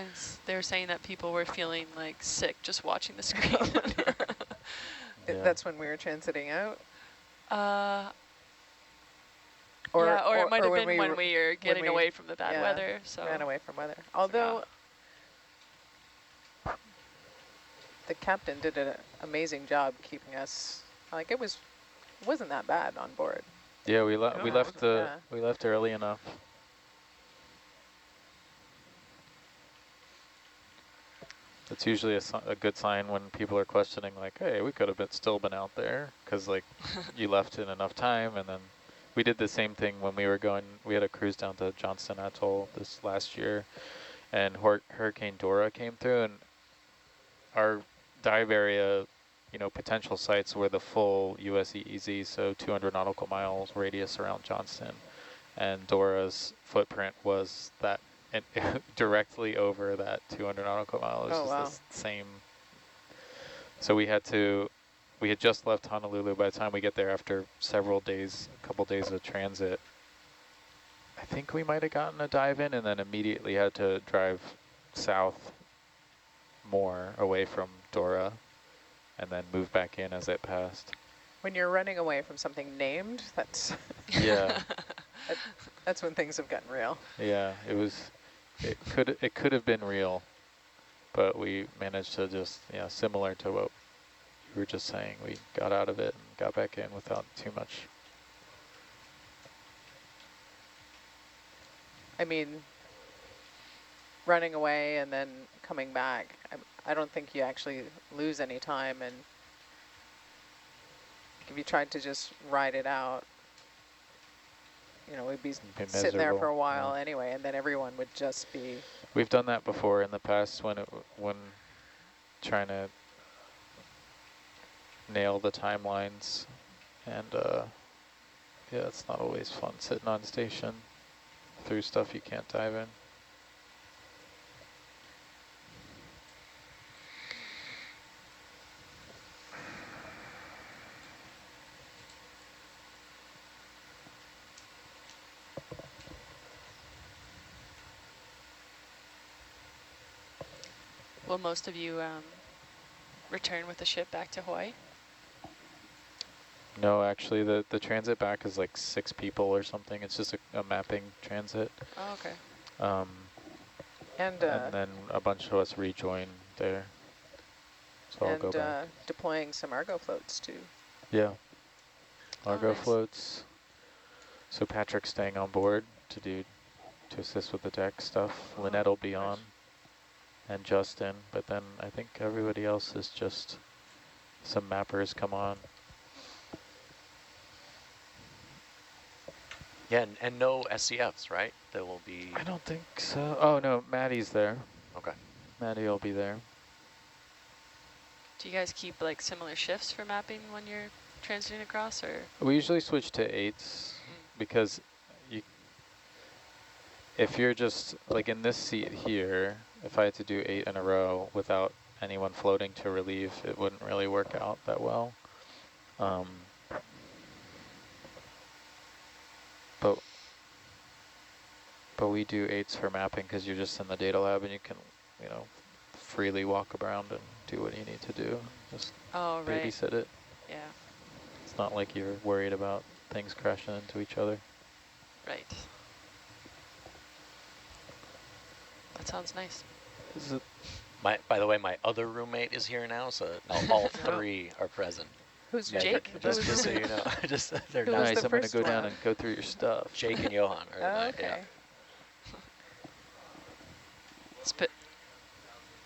And they were saying that people were feeling like sick just watching the screen. Yeah. That's when we were transiting out? Yeah, or it might have been when we were getting away from the bad weather. So ran away from weather. Although the captain did an amazing job keeping us, like it wasn't that bad on board. Yeah, we No. left we left early enough. It's usually a good sign when people are questioning, like, hey, we could have still been out there, because like you left in enough time. And then we did the same thing when we were going. We had a cruise down to Johnston Atoll this last year, and Hurricane Dora came through, and our dive area, potential sites were the full USEEZ, so 200 nautical miles radius around Johnston, and Dora's footprint was that. And directly over that 200 nautical miles. Oh, wow. The same. So we had just left Honolulu. By the time we get there, after several days, a couple days of transit, I think we might have gotten a dive in, and then immediately had to drive south more away from Dora, and then move back in as it passed. When you're running away from something named, that's Yeah. that's when things have gotten real. Yeah, it could have been real, but we managed to just, similar to what you were just saying, we got out of it and got back in without too much. I mean, running away and then coming back, I don't think you actually lose any time. And if you tried to just ride it out, we'd be sitting there for a while anyway, and then everyone would just be... We've done that before in the past when trying to nail the timelines, and yeah, it's not always fun sitting on station through stuff you can't dive in. will most of you return with the ship back to Hawaii? No, actually, the transit back is like 6 people or something. It's just a mapping transit. Oh, okay. And then a bunch of us rejoin there. So I'll go back. Deploying some Argo floats too. Yeah. Argo nice. floats. So Patrick's staying on board to assist with the deck stuff. Lynette will be on, and Justin. But then I think everybody else is just some mappers come on. Yeah, and no SCFs, right? There will be... I don't think so. Oh, no, Maddie's there. Okay. Maddie will be there. Do you guys keep like similar shifts for mapping when you're transiting across, or? We usually switch to 8s because if you're just like in this seat here, if I had to do 8 in a row without anyone floating to relieve, it wouldn't really work out that well. But we do 8s for mapping because you're just in the data lab and you can, freely walk around and do what you need to do. Just babysit it. Yeah. It's not like you're worried about things crashing into each other. Right. That sounds nice. Is it? By the way, my other roommate is here now, so now all 3 are present. Who's Yeah, Jake? Just so you know, they're Who not. was Nice, the I'm going to first go down one? and go through your stuff. Jake and Johan are Okay. yeah. Spit.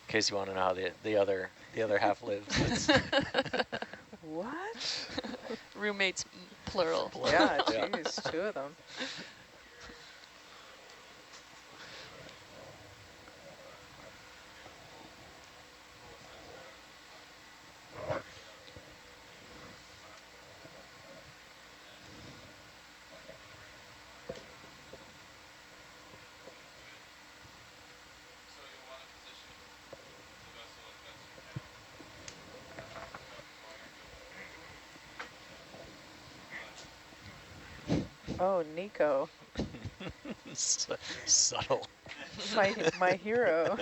In case you want to know how the other half lives. What? Roommates, plural. Yeah, geez, 2 of them. Oh, Nico. Subtle. my hero.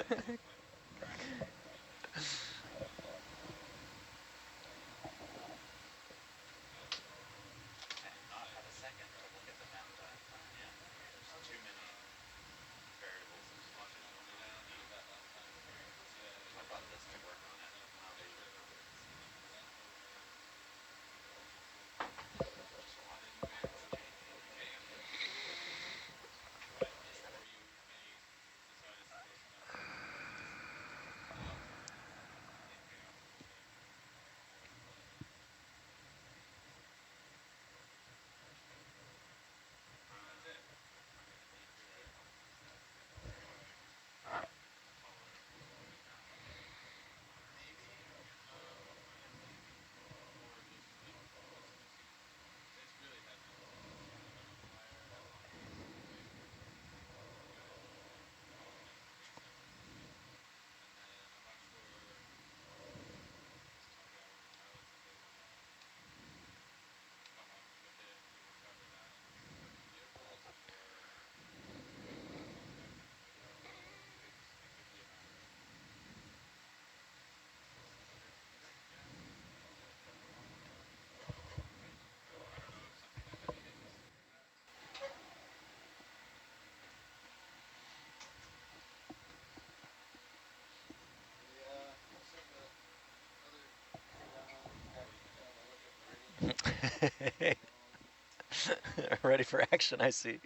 Ready for action, I see.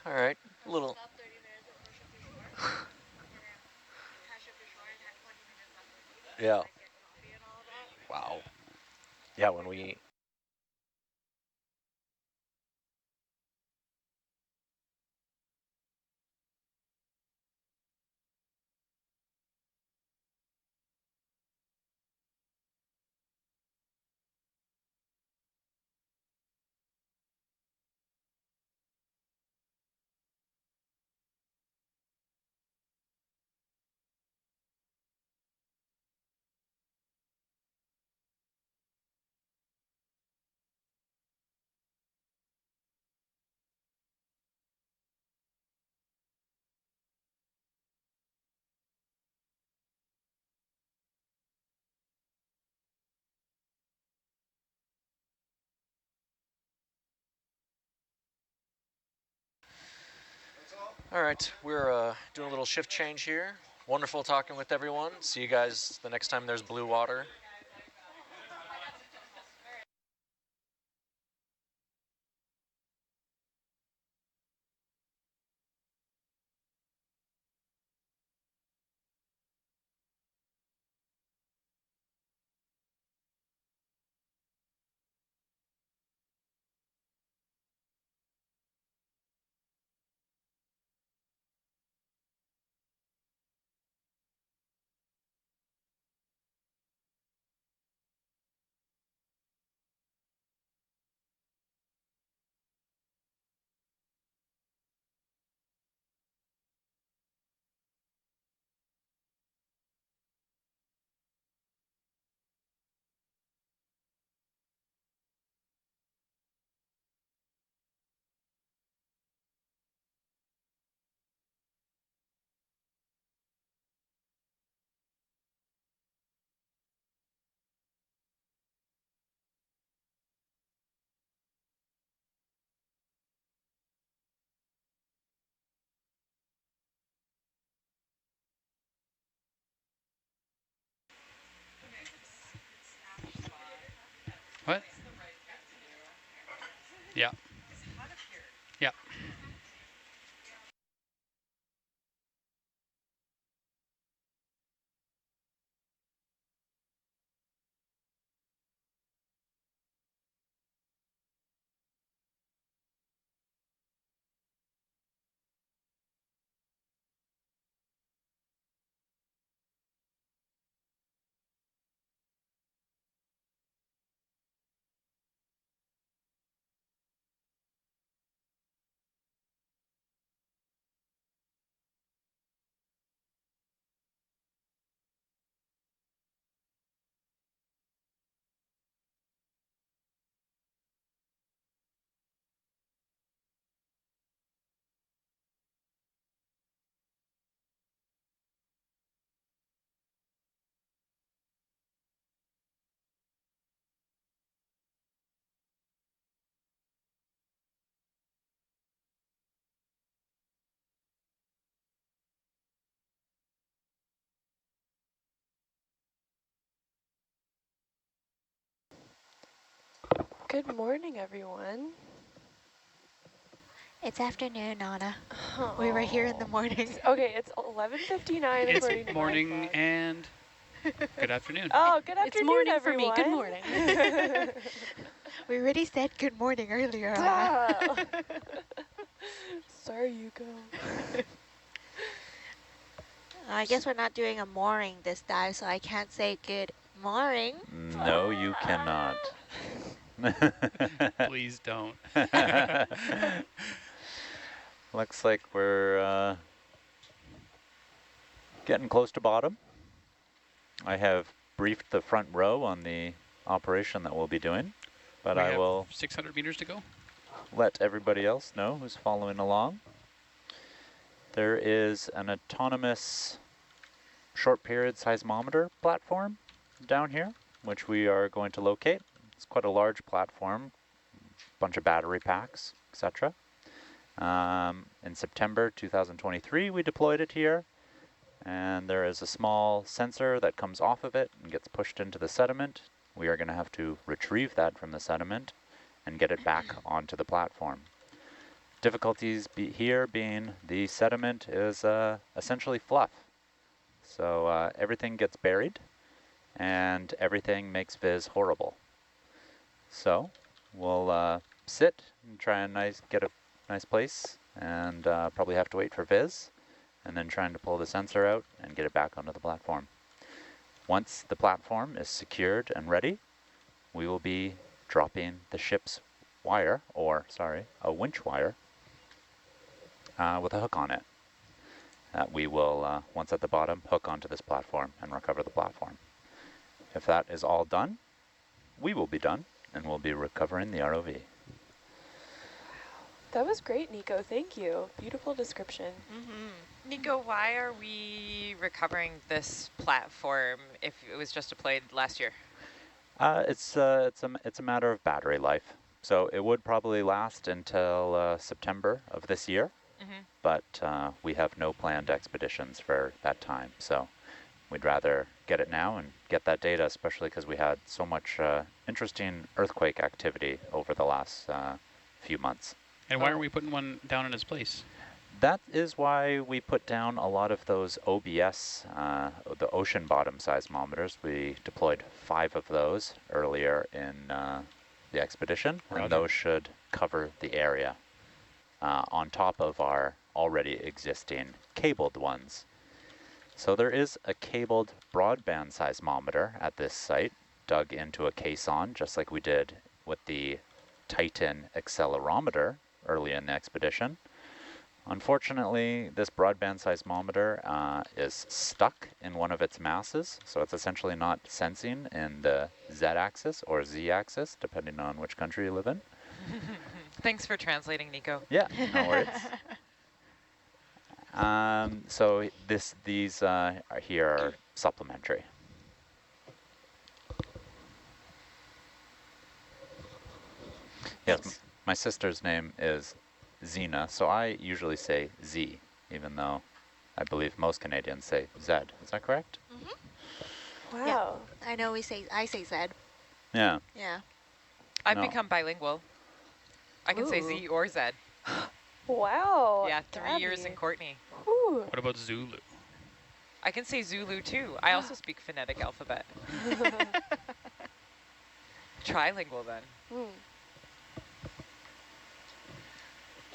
All right, a little. Yeah. Wow. Yeah, when we. All right, we're doing a little shift change here. Wonderful talking with everyone. See you guys the next time there's blue water. What? Yeah. Yeah. Good morning, everyone. It's afternoon, Anna. Oh. We were here in the morning. Okay, it's 11:59 It's according to my morning clock. and good afternoon. Oh, good afternoon, It's morning everyone. for me. Good morning. We already said good morning earlier, Anna. Ah. Sorry, Yuko. I guess we're not doing a mooring this time, so I can't say good morning. No, you cannot. Please don't. Looks like we're getting close to bottom. I have briefed the front row on the operation that we'll be doing, but We I have will 600 meters to go. let everybody else know who's following along. There is an autonomous short period seismometer platform down here, which we are going to locate. It's quite a large platform, bunch of battery packs, etc. In September 2023, we deployed it here, and there is a small sensor that comes off of it and gets pushed into the sediment. We are going to have to retrieve that from the sediment and get it back onto the platform. Difficulties here being the sediment is essentially fluff. So everything gets buried and everything makes Viz horrible. So we'll sit and try and get a nice place and probably have to wait for Viz and then trying to pull the sensor out and get it back onto the platform. Once the platform is secured and ready, we will be dropping the ship's wire, or sorry, a winch wire with a hook on it. That we will, once at the bottom, hook onto this platform and recover the platform. If that is all done, we will be done and we'll be recovering the ROV. That was great, Nico. Thank you. Beautiful description. Nico, why are we recovering this platform if it was just deployed last year? It's a matter of battery life. So it would probably last until September of this year, but we have no planned expeditions for that time. So we'd rather get it now and get that data, especially because we had so much interesting earthquake activity over the last few months. And why are we putting one down in its place? That is why we put down a lot of those OBS, the ocean bottom seismometers. We deployed 5 of those earlier in the expedition, and those should cover the area on top of our already existing cabled ones. So there is a cabled broadband seismometer at this site, dug into a caisson, just like we did with the Titan accelerometer early in the expedition. Unfortunately, this broadband seismometer is stuck in one of its masses, so it's essentially not sensing in the Z-axis or Z-axis, depending on which country you live in. Thanks for translating, Nico. Yeah, no worries. So these here are supplementary. Yes, my sister's name is Zena, so I usually say Z, even though I believe most Canadians say Z. Is that correct? Wow. Yeah, I know I say Zed. Yeah. Yeah. I've No. become bilingual. I can say Z or Z. Wow. Yeah, 3 years in Gabby. Courtney. Whew. What about Zulu? I can say Zulu too. I also speak phonetic alphabet. Trilingual then.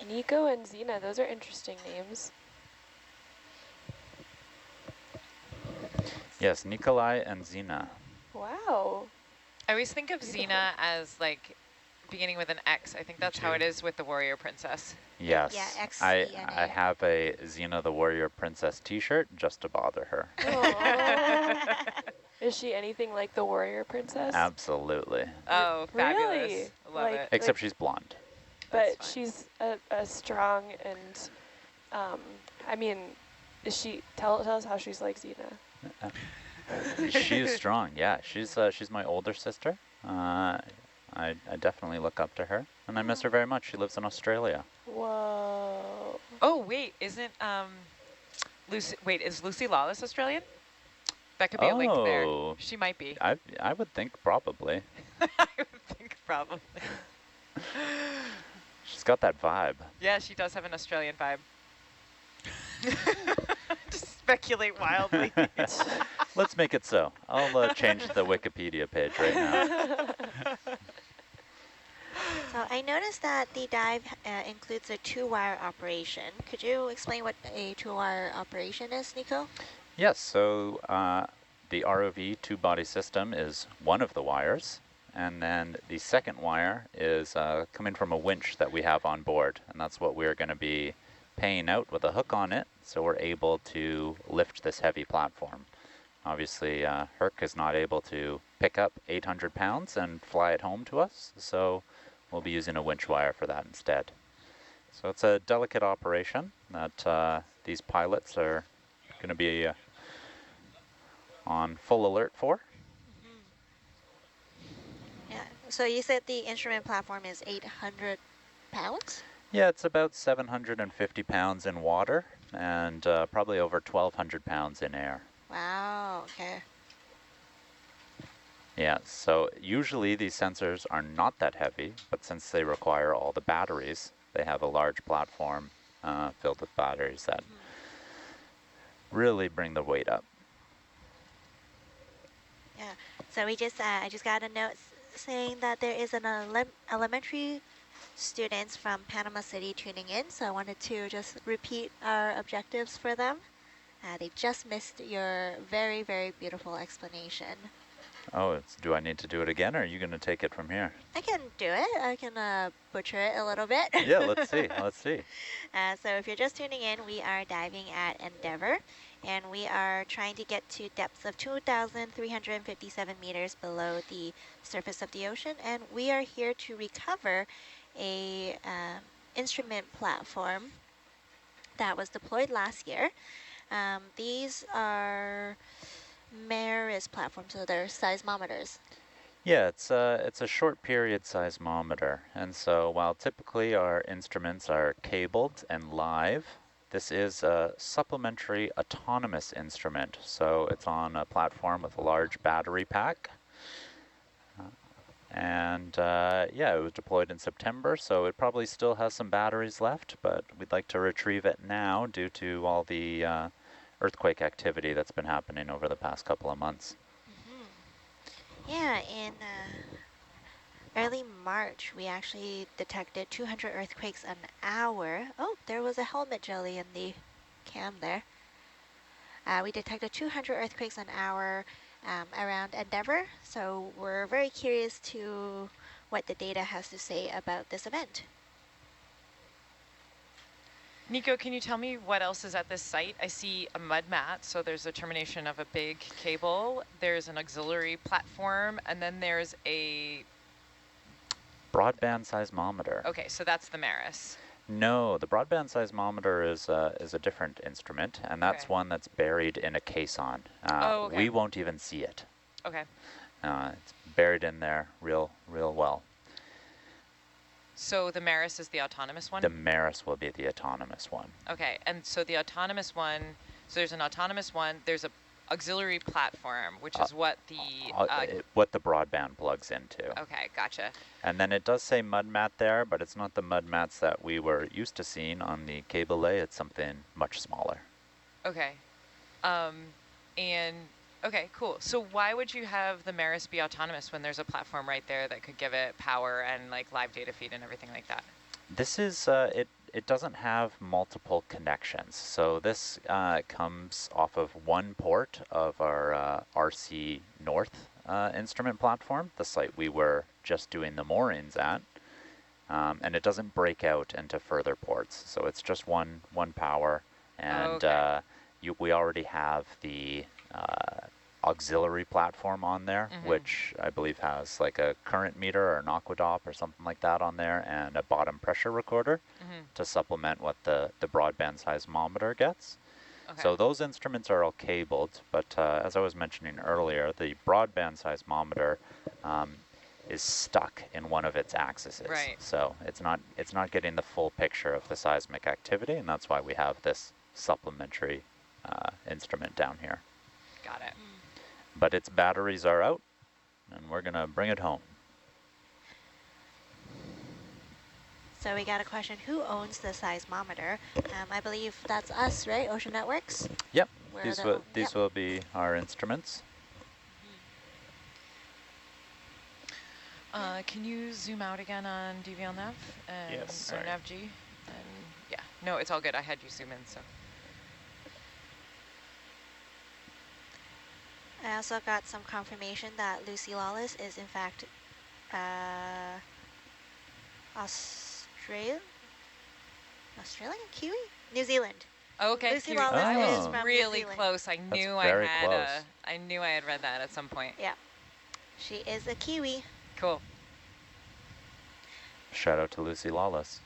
Nico and Zena, those are interesting names. Yes, Nikolai and Zena. Wow. I always think of Xena as like beginning with an X. I think that's how it is with the warrior princess. Yes. Yeah, I XCNA. have a Xena the Warrior Princess t-shirt just to bother her. Is she anything like the warrior princess? Absolutely. Oh, fabulous. Really? Love Like- it. Except she's blonde. But That's fine. she's a strong and, I mean, is she, tell us how she's like Xena. She is strong, yeah. She's my older sister. I definitely look up to her, and I miss her very much. She lives in Australia. Whoa. Oh, wait, isn't, is Lucy Lawless Australian? That could be a link there. Oh. She might be. I would think probably. I would think Probably. She's got that vibe. Yeah, she does have an Australian vibe. Just speculate wildly. Let's make it so. I'll change the Wikipedia page right now. So I noticed that the dive includes a two-wire operation. Could you explain what a two-wire operation is, Nico? Yes, so the ROV two-body system is one of the wires, and then the second wire is coming from a winch that we have on board, and that's what we're going to be paying out with a hook on it, so we're able to lift this heavy platform. Obviously, Herc is not able to pick up 800 pounds and fly it home to us, so we'll be using a winch wire for that instead. So it's a delicate operation that these pilots are going to be on full alert for. Yeah. So you said the instrument platform is 800 pounds? Yeah, it's about 750 pounds in water and probably over 1,200 pounds in air. Wow, okay. Yeah, so usually these sensors are not that heavy, but since they require all the batteries, they have a large platform filled with batteries that really bring the weight up. Yeah. So we just, I just got a note saying that there is an elementary students from Panama City tuning in, so I wanted to just repeat our objectives for them. They just missed your very, very beautiful explanation. Oh, do I need to do it again, or are you going to take it from here? I can do it. I can butcher it a little bit. Yeah, let's see. Let's see. So if you're just tuning in, we are diving at Endeavour, and we are trying to get to depths of 2,357 meters below the surface of the ocean, and we are here to recover a instrument platform that was deployed last year. These are MARIS platforms, so they're seismometers. Yeah, it's a short period seismometer, and so while typically our instruments are cabled and live, this is a supplementary autonomous instrument. So it's on a platform with a large battery pack. Yeah, it was deployed in September, so it probably still has some batteries left, but we'd like to retrieve it now due to all the earthquake activity that's been happening over the past couple of months. Yeah, in early March, we actually detected 200 earthquakes an hour. Oh, there was a helmet jelly in the cam there. We detected 200 earthquakes an hour around Endeavour, so we're very curious to what the data has to say about this event. Nico, can you tell me what else is at this site? I see a mud mat, so there's a termination of a big cable. There's an auxiliary platform, and then there's a... Broadband seismometer. Okay, so that's the MARIS. No, the broadband seismometer is a different instrument, and that's Okay. one that's buried in a caisson. Okay. We won't even see it. Okay. It's buried in there real well. So the MARIS is the autonomous one? The MARIS will be the autonomous one. Okay, and so the autonomous one, so there's an autonomous one, there's a auxiliary platform, which is what the... what the broadband plugs into. okay, gotcha. And then it does say mud mat there, but it's not the mud mats that we were used to seeing on the cable lay. It's something much smaller. Okay. Okay, cool. So why would you have the MARIS be autonomous when there's a platform right there that could give it power and like live data feed and everything like that? This is, it doesn't have multiple connections. So this comes off of one port of our RC North instrument platform, the site we were just doing the moorings at. And it doesn't break out into further ports. So it's just one power. And okay. We already have the auxiliary platform on there, which I believe has like a current meter or an aquadop or something like that on there, and a bottom pressure recorder to supplement what the broadband seismometer gets. Okay. So those instruments are all cabled, but as I was mentioning earlier, the broadband seismometer is stuck in one of its axes. Right. So it's not getting the full picture of the seismic activity, and that's why we have this supplementary instrument down here. Got it. But its batteries are out, and we're going to bring it home. So we got a question, who owns the seismometer? I believe that's us, right? Ocean Networks? Yep, We're these the will o- these yep. will be our instruments. Can you zoom out again on DVL-Nav and Yes, or sorry. NavG? And yeah, no, it's all good. I had you zoom in, so. I also got some confirmation that Lucy Lawless is in fact Australian, Kiwi, New Zealand. Okay, Lucy Kiwi. Lawless I is was from New really Zealand. close. I That's knew I very had close. I knew I had read that at some point. Yeah, she is a Kiwi. Cool. Shout out to Lucy Lawless.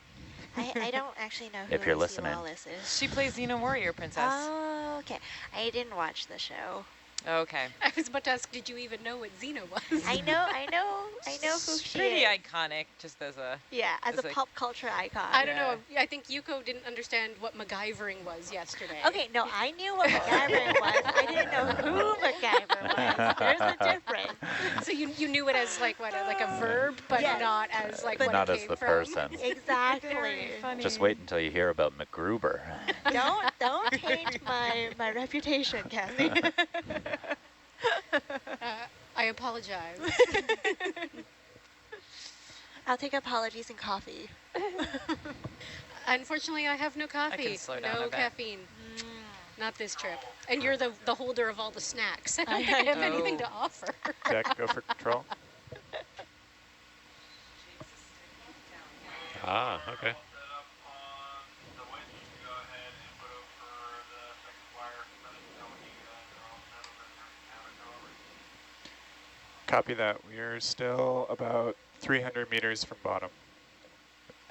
I don't actually know who If you're Lucy listening. Lawless is. She plays Xena Warrior Princess. Oh, okay. I didn't watch the show. Okay. I was about to ask, did you even know what Xena was? I know who she Pretty is. iconic, just as a. Yeah, as As a a- pop culture icon. I don't know. I think Yuko didn't understand what MacGyvering was yesterday. Okay, no, I knew what MacGyver was. I didn't know who MacGyver was. There's a difference. So you knew it as like what, like a verb, but Yes. not as like But what Not it as came the from. person. Exactly. Funny. Just wait until you hear about MacGruber. Don't taint my reputation, Cassie. I apologize. I'll take apologies and coffee. Unfortunately, I have no coffee. slow down No a bit. caffeine. Not this trip. And you're the holder of all the snacks. I don't I think I have know. anything to offer. Jack, go for control. Ah, okay. Copy that. We're still about 300 meters from bottom.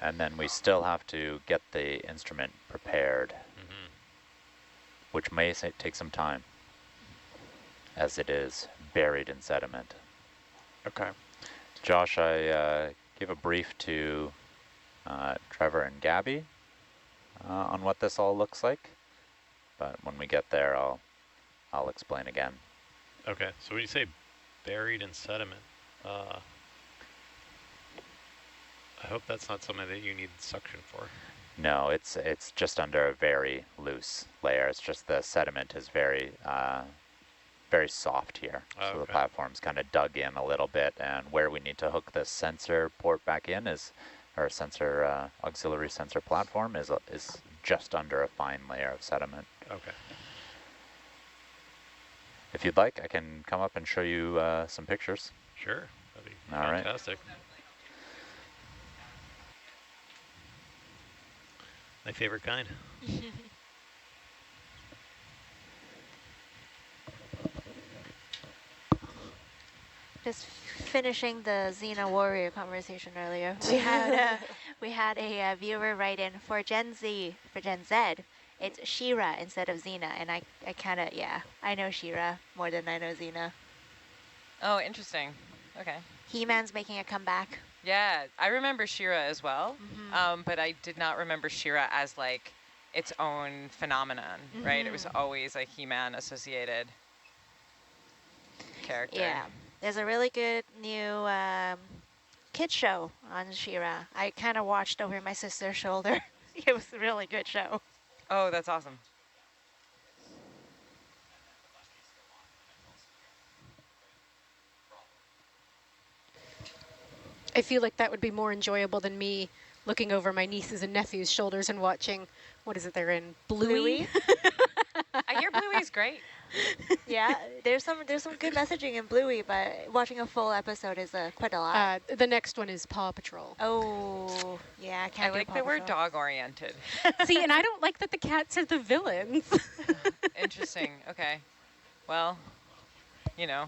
And then we still have to get the instrument prepared, which may take some time, as it is buried in sediment. Okay. Josh, I gave a brief to Trevor and Gabby on what this all looks like, but when we get there, I'll explain again. Okay, so when you say buried in sediment, I hope that's not something that you need suction for. No, it's just under a very loose layer. It's just the sediment is very very soft here. Oh, So the okay. platform's kind of dug in a little bit, and where we need to hook the sensor port back in is, or sensor auxiliary sensor platform is just under a fine layer of sediment. Okay. If you'd like, I can come up and show you some pictures. Sure, that'd be All right. fantastic. My favorite kind. Just finishing the Xena Warrior conversation earlier. We had a viewer write in for Gen Z. It's She-Ra instead of Xena, and I kind of, yeah, I know She-Ra more than I know Xena. Oh, interesting. Okay. He-Man's making a comeback. Yeah, I remember She-Ra as well, but I did not remember She-Ra as like its own phenomenon, right? It was always a He-Man associated character. Yeah, there's a really good new kid show on She-Ra. I kind of watched over my sister's shoulder. It was a really good show. Oh, that's awesome. I feel like that would be more enjoyable than me looking over my nieces and nephews' shoulders and watching, what is it they're in, Bluey? I hear Bluey's great. Yeah, there's some good messaging in Bluey, but watching a full episode is quite a lot. The next one is Paw Patrol. Oh, yeah, I can't I like that we're dog-oriented. See, and I don't like that the cats are the villains. Interesting. Okay. Well, you know.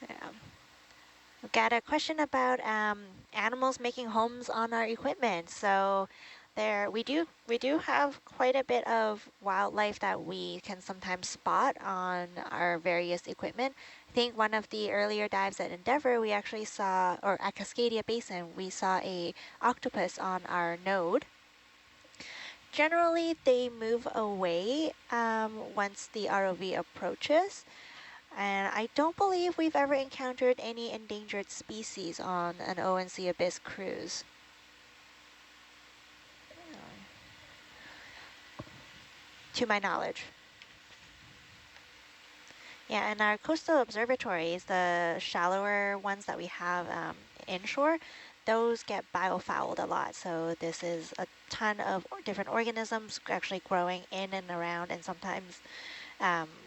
Yeah. We've got a question about animals making homes on our equipment. So we do have quite a bit of wildlife that we can sometimes spot on our various equipment. I think one of the earlier dives at Endeavour, we actually saw, or at Cascadia Basin, we saw a octopus on our node. Generally, they move away once the ROV approaches. And I don't believe we've ever encountered any endangered species on an ONC Abyss cruise. To my knowledge. Yeah, and our coastal observatories, the shallower ones that we have inshore, those get biofouled a lot. So this is a ton of different organisms actually growing in and around, and sometimes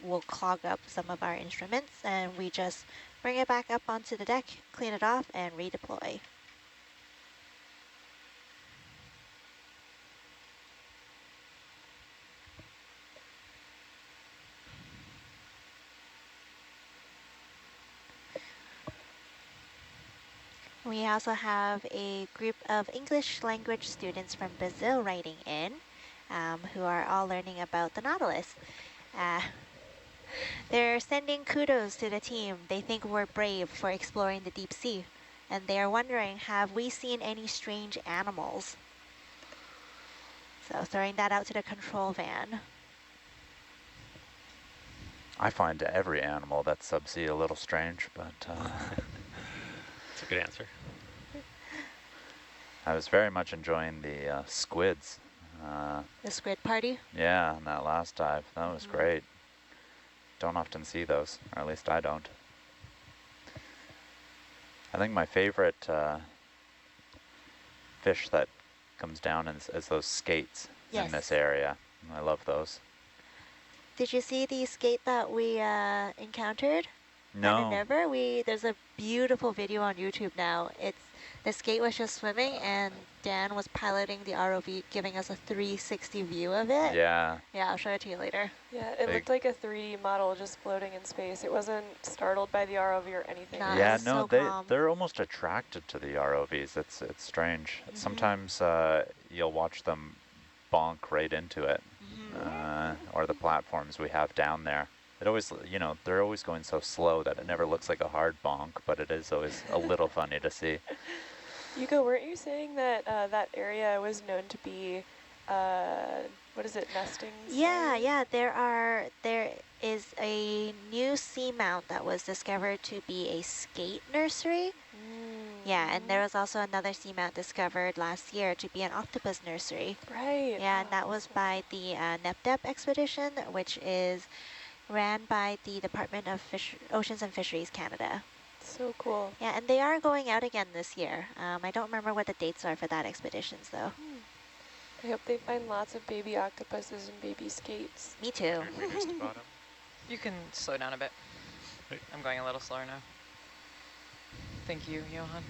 will clog up some of our instruments, and we just bring it back up onto the deck, clean it off, and redeploy. We also have a group of English language students from Brazil writing in, who are all learning about the Nautilus. They're sending kudos to the team. They think we're brave for exploring the deep sea. And they are wondering, have we seen any strange animals? So throwing that out to the control van. I find every animal that's subsea a little strange, but That's a good answer. I was very much enjoying the squids. The squid party? Yeah, on that last dive. That was great. Don't often see those, or at least I don't. I think my favorite fish that comes down is those skates in this area. I love those. Did you see the skate that we encountered? No. Never. There's a beautiful video on YouTube now. The skate was just swimming, and Dan was piloting the ROV, giving us a 360 view of it. Yeah. Yeah, I'll show it to you later. Yeah, it looked like a 3D model just floating in space. It wasn't startled by the ROV or anything. No, Yeah, it was no, so they're almost attracted to the ROVs. It's strange. Sometimes you'll watch them bonk right into it, or the platforms we have down there. It always, they're always going so slow that it never looks like a hard bonk, but it is always a little funny to see. Yuko, weren't you saying that that area was known to be, what is it, nesting? Yeah, there is a new seamount that was discovered to be a skate nursery. Yeah, and there was also another seamount discovered last year to be an octopus nursery. Right. Yeah, and that was by the NEPDEP expedition, which is ran by the Department of Oceans and Fisheries Canada. So cool. Yeah, and they are going out again this year. I don't remember what the dates are for that expeditions, though. I hope they find lots of baby octopuses and baby skates. Me too. You can slow down a bit. I'm going a little slower now. Thank you, Johan.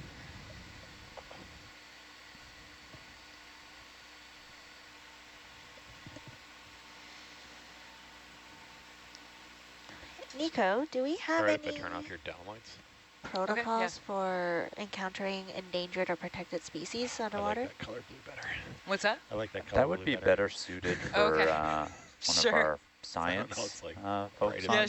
Nico, do we have Alright, if I any turn off your downlights. protocols for encountering endangered or protected species underwater? I like that color blue better. What's that? I like that color That would be better suited for one of our science folks on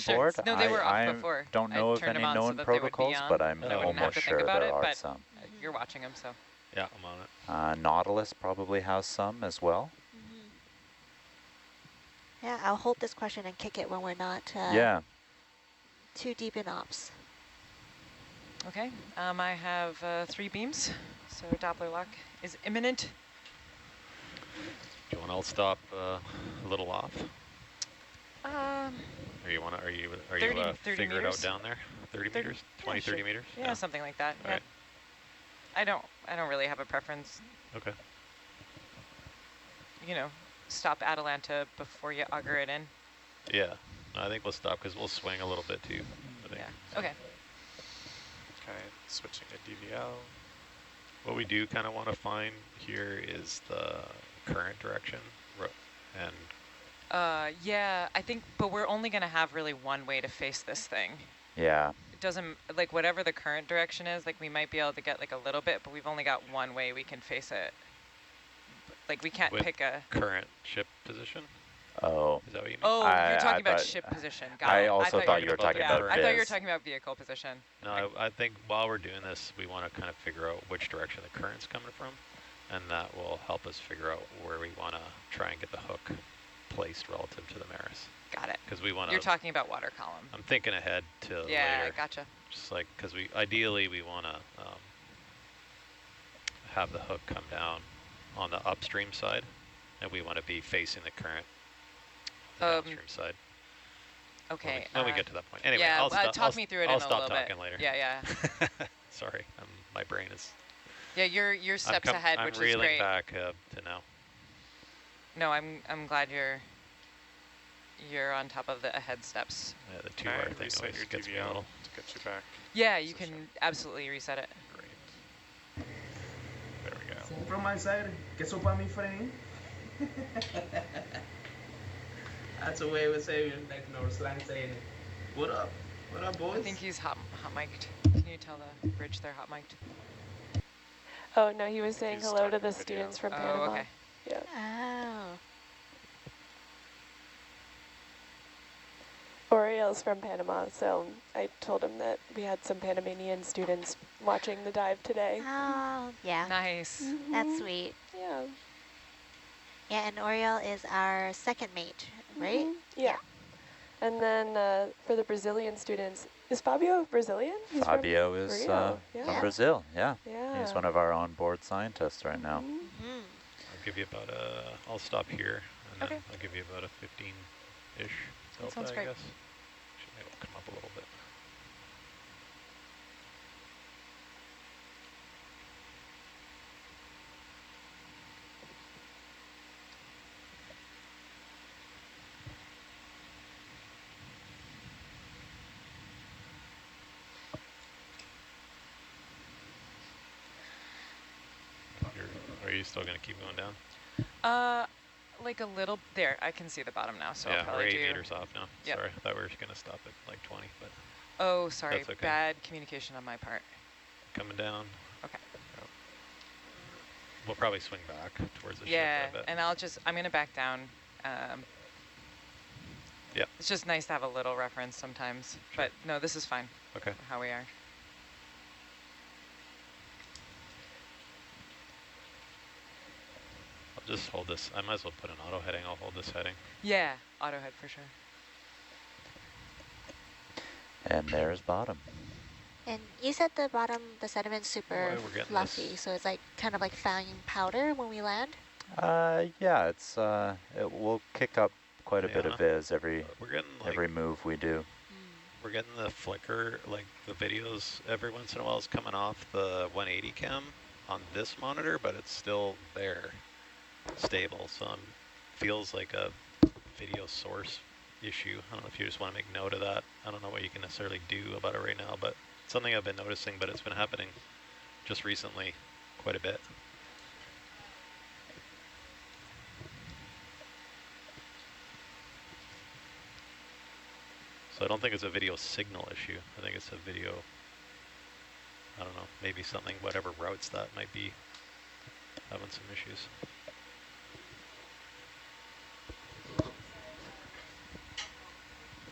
board. No, they were off I before. don't know of any known protocols, but I'm almost sure there are some. You're watching them, so. Yeah, I'm on it. Nautilus probably has some as well. Yeah, I'll hold this question and kick it when we're not too deep in ops. Okay, I have 3 beams, so Doppler lock is imminent. Do you want to all stop a little off? Or you want to? Are you 30 figure it out meters. down there? 30 meters? 20, 30 meters? Yeah, something like that. All Yeah. right. I don't really have a preference. Okay. You know, stop Atalanta before you auger it in. Yeah, I think we'll stop because we'll swing a little bit too. I think. Yeah. Okay. Okay, switching to DVL. What we do kind of want to find here is the current direction, and yeah, I think, but we're only going to have really one way to face this thing. Yeah. It doesn't, like whatever the current direction is, like we might be able to get like a little bit, but we've only got one way we can face it. Like we can't with pick a current ship position. Oh. Is that what you mean? Oh, you're talking about ship position. Got I it. also thought you were talking about I thought you were talking about vehicle position. No, I think while we're doing this, we want to kind of figure out which direction the current's coming from, and that will help us figure out where we want to try and get the hook placed relative to the Maris. Got it. Because we want You're to. talking about water column. I'm thinking ahead to Yeah, later. gotcha. Just like because ideally we want to have the hook come down on the upstream side, and we want to be facing the current, the downstream side. Okay. When we get to that point. Anyway, yeah, I'll talk me through it in a little bit. I'll stop talking later. Yeah. Sorry, my brain is. Yeah, you're steps ahead, which is great. I'm reeling back to now. No, I'm glad you're on top of the ahead steps. Yeah, the 2-bar thing always gets me a little. To get you back. Yeah, you can absolutely reset it. Great. There we go. From my side, que sopa mi friend. That's a way of saying, like, no slang saying, what up? What up, boys? I think he's hot mic'd. Can you tell the bridge they're hot mic'd? Oh, no, he was saying hello to the students from Panama. Okay. Yeah. Oh. Oriel's from Panama, so I told him that we had some Panamanian students watching the dive today. Oh, yeah. Nice. That's sweet. Yeah. Yeah, and Oriel is our second mate, right? Yeah. And then for the Brazilian students, is Fabio Brazilian? He's Fabio is from Brazil, yeah. He's one of our onboard scientists right now. I'll give you about I'll stop here, and then I'll give you about a 15-ish delta, sounds great. I guess. Maybe it'll come up a little bit. Are you still going to keep going down? Like a little. There, I can see the bottom now, so yeah, I'll probably we're 8 do. meters off now. Yep. Sorry, I thought we were going to stop at like 20, but. Oh, sorry. That's okay. Bad communication on my part. Coming down. Okay. Oh. We'll probably swing back towards the ship. Yeah, I bet. and I'm going to back down. Yeah. It's just nice to have a little reference sometimes. Sure. But no, this is fine. Okay. For how we are. I'll just hold this. I might as well put an auto heading. I'll hold this heading. Yeah, auto head for sure. And there's bottom. And you said the bottom, the sediment's super fluffy, so it's like kind of like fine powder when we land? Yeah, it's it will kick up quite a bit of viz every move we do. We're getting the flicker, like the videos every once in a while is coming off the 180 cam on this monitor, but it's still there, stable. So it feels like a video source issue. I don't know if you just want to make note of that. I don't know what you can necessarily do about it right now, but it's something I've been noticing, but it's been happening just recently quite a bit. So I don't think it's a video signal issue. I think it's a video, I don't know, maybe something, whatever routes that might be having some issues.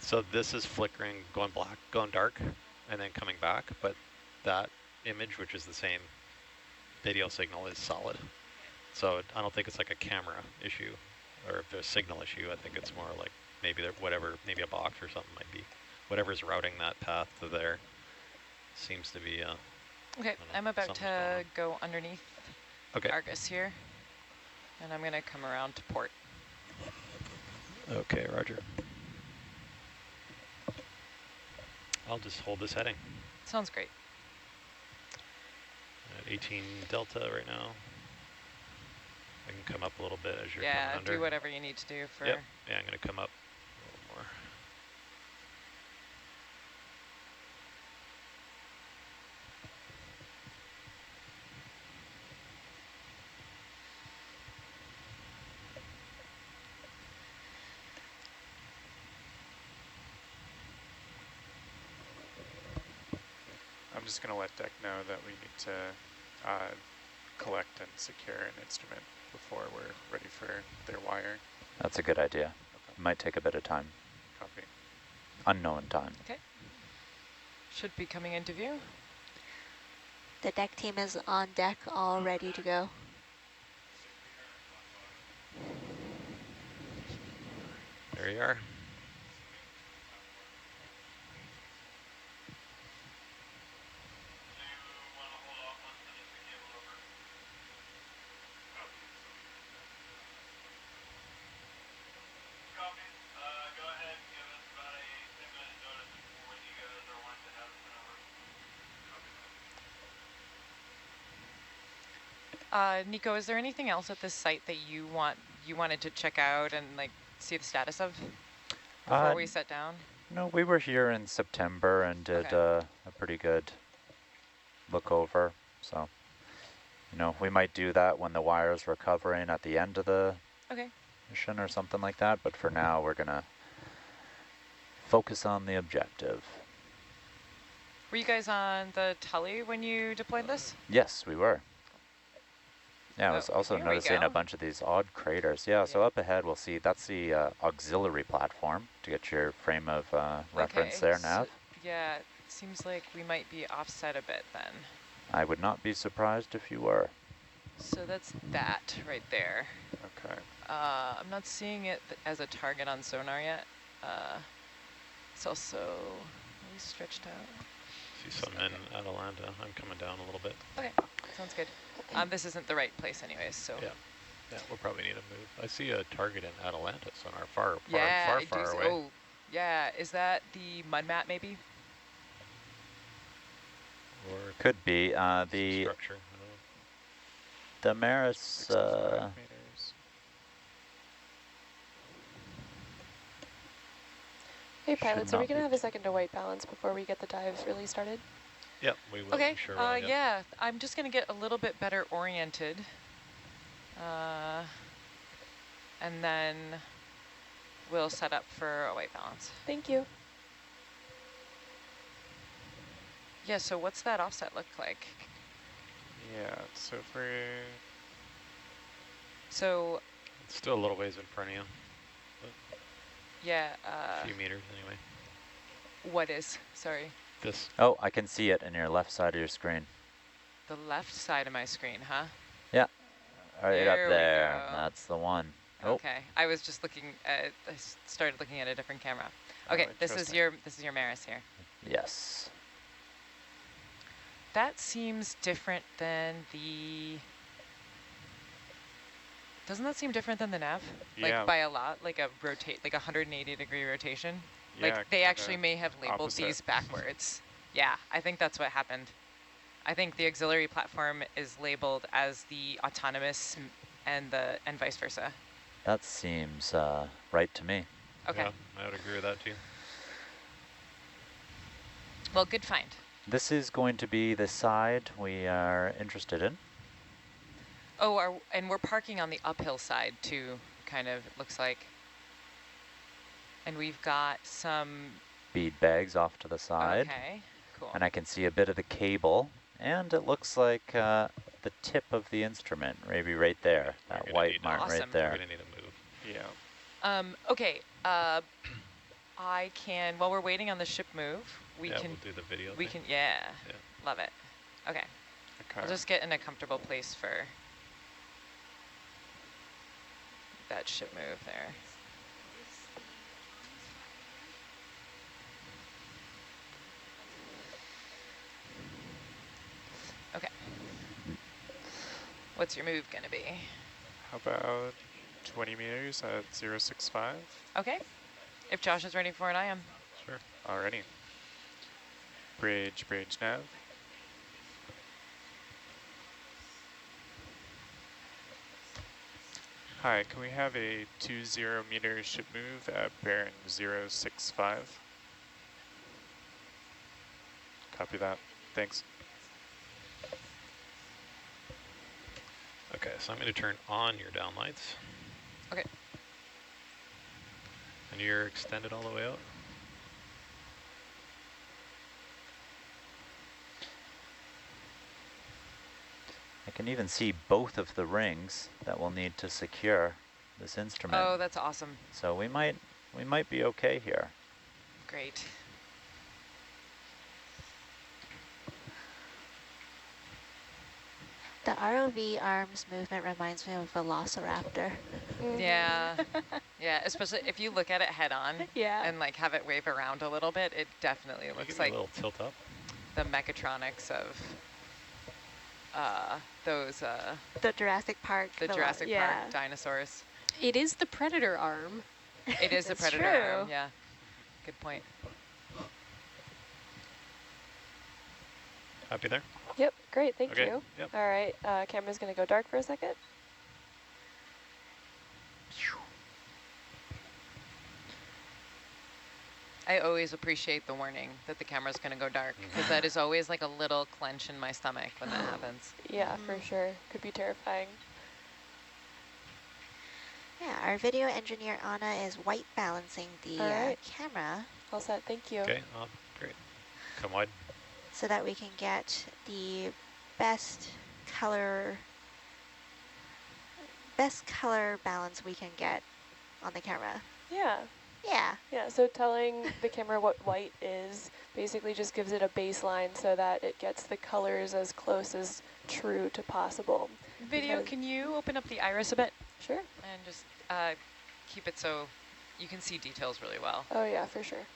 So this is flickering, going black, going dark, and then coming back, but that image, which is the same video signal, is solid. So I don't think it's like a camera issue or if there's a signal issue. I think it's more like maybe whatever, maybe a box or something might be. Whatever's routing that path to there seems to be. Okay, I'm about to go underneath Argus here, and I'm going to come around to port. Okay, roger. I'll just hold this heading. Sounds great. At 18 delta right now. I can come up a little bit as you're coming under. Yeah, do whatever you need to do for... Yep, yeah, I'm going to come up a little more. I'm just going to let deck know that we need to collect and secure an instrument before we're ready for their wire. That's a good idea. Okay. It might take a bit of time. Copy. Unknown time. Okay. Should be coming into view. The deck team is on deck, all ready to go. There you are. Nico, is there anything else at this site that you wanted to check out and like see the status of before we set down? No, we were here in September and did a pretty good look over. So, you know, we might do that when the wire's recovering at the end of the mission or something like that. But for now, we're going to focus on the objective. Were you guys on the Tully when you deployed this? Yes, we were. Yeah, I was also noticing a bunch of these odd craters. Yeah, so up ahead we'll see, that's the auxiliary platform to get your frame of reference there, Nav. So, yeah, it seems like we might be offset a bit then. I would not be surprised if you were. So that's that right there. Okay. I'm not seeing it as a target on sonar yet. It's also really stretched out. See some in Atalanta. I'm coming down a little bit. Okay, sounds good. This isn't the right place anyways, so. Yeah, we'll probably need to move. I see a target in Atalanta sonar far away. Oh, yeah. Is that the mud mat maybe? Or could be the structure. The Maris. Hey pilots, are we gonna have a second to white balance before we get the dives really started? Yep, we will. Okay. Sure will, yeah, I'm just gonna get a little bit better oriented, and then we'll set up for a white balance. Thank you. Yeah. So what's that offset look like? Yeah. So if we're it's still a little ways in front of you. Yeah. A few meters anyway. What is? Sorry. This. Oh, I can see it in your left side of your screen. The left side of my screen, huh? Yeah. Right there up there. That's the one. Okay. I was just looking at. I started looking at a different camera. Okay. This is your Maris here. Yes. That seems different than the. Doesn't that seem different than the nav? Yeah. Like by a lot, like a 180-degree rotation. Yeah, Like they actually may have labeled opposite. these backwards. Yeah, I think that's what happened. I think the auxiliary platform is labeled as the autonomous and vice versa. That seems right to me. Okay. Yeah, I would agree with that too. Well, good find. This is going to be the side we are interested in. Oh, and we're parking on the uphill side too, kind of, it looks like. And we've got some... bead bags off to the side. Okay, cool. And I can see a bit of the cable. And it looks like the tip of the instrument, maybe right there. That white mark right there. We're going to need to move. Yeah. Okay, I can, while we're waiting on the ship move, we'll do the video we thing. can, love it. Okay. I'll just get in a comfortable place for that ship move there. Okay. What's your move gonna be? How about 20 meters at 065? Okay. If Josh is ready for it, I am. Sure. Alrighty. Bridge nav. Hi, can we have a 20-meter ship move at bearing 065? Copy that. Thanks. Okay, so I'm going to turn on your downlights. Okay. And you're extended all the way out? I can even see both of the rings that we'll need to secure this instrument. Oh, that's awesome. So we might be okay here. Great. The ROV arms movement reminds me of Velociraptor. Yeah, yeah. Especially if you look at it head on, and like have it wave around a little bit, it definitely looks like a little tilt up. The mechatronics of those. The Jurassic Park. The Jurassic Park dinosaurs. It is the Predator arm. It is the Predator arm. Yeah. Good point. Happy there? Yep, great, thank Okay, you. yep. All right, camera's gonna go dark for a second. I always appreciate the warning that the camera's going to go dark, because that is always like a little clench in my stomach when that happens. Yeah, for sure. Could be terrifying. Yeah, our video engineer, Anna, is white balancing the All right. camera. All set, thank you. Okay, great. Come wide. So that we can get the best color balance we can get on the camera. Yeah. Yeah. Yeah, so telling the camera what white is basically just gives it a baseline so that it gets the colors as close as true to possible. Video, Because can you open up the iris a bit? Sure. And just keep it so you can see details really well. Oh yeah, for sure.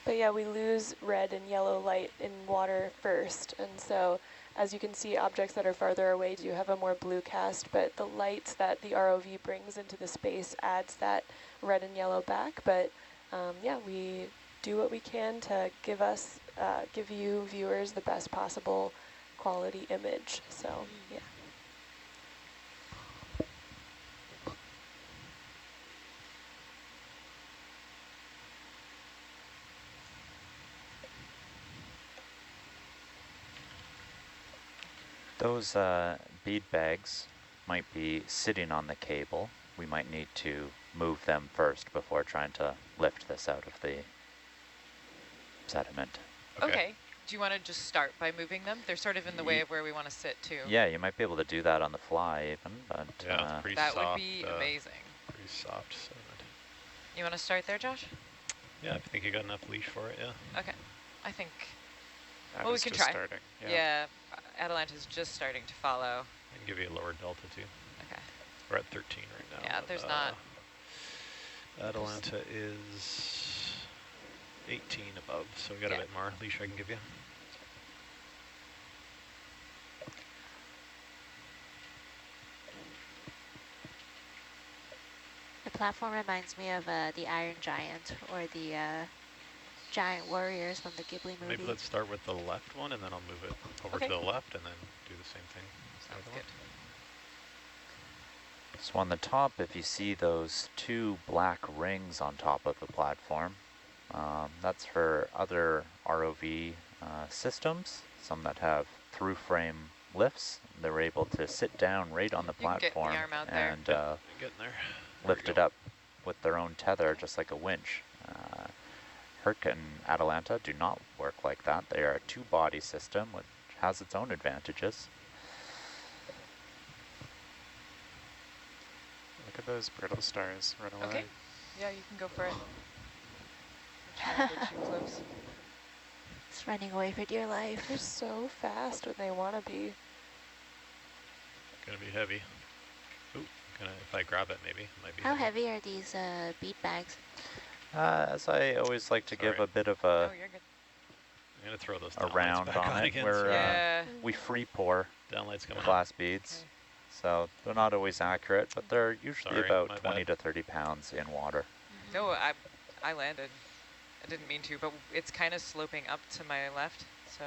But yeah, we lose red and yellow light in water first, and so as you can see, objects that are farther away do have a more blue cast, but the light that the ROV brings into the space adds that red and yellow back. But yeah, we do what we can to give you viewers the best possible quality image. So yeah. Those bead bags might be sitting on the cable. We might need to move them first before trying to lift this out of the sediment. Okay. Do you want to just start by moving them? They're sort of in the way of where we want to sit too. Yeah, you might be able to do that on the fly even, but yeah, pretty that soft, would be amazing. Pretty soft sediment. You want to start there, Josh? Yeah, I think you got enough leash for it, yeah. Okay. I think, That well, we is can just try. starting. Yeah, Atalanta's just starting to follow. I can give you a lower delta too. Okay. We're at 13 right now. Yeah, there's not. Atalanta is 18 above, so we got a bit more leash I can give you. The platform reminds me of the Iron Giant or the Giant Warriors from the Ghibli movie. Maybe let's start with the left one, and then I'll move it over to the left, and then do the same thing. Sounds good. So on the top, if you see those two black rings on top of the platform, that's for other ROV systems, some that have through frame lifts. They're able to sit down right on the platform and lift it up with their own tether, just like a winch. Herc and Atalanta do not work like that. They are a two-body system, which has its own advantages. Look at those brittle stars run away. Okay. Yeah, you can go for it. I'm trying to get too close. It's running away for dear life. They're so fast when they want to be. Gonna be heavy. Ooh, if I grab it, maybe it might be. How heavy are these bead bags? As I always like to give a bit of a you're good. I'm gonna throw those a round back on it, again, where we free pour downlight's coming glass beads. So they're not always accurate, but they're usually about 20 to 30 pounds in water. No, I landed. I didn't mean to, but it's kind of sloping up to my left, so.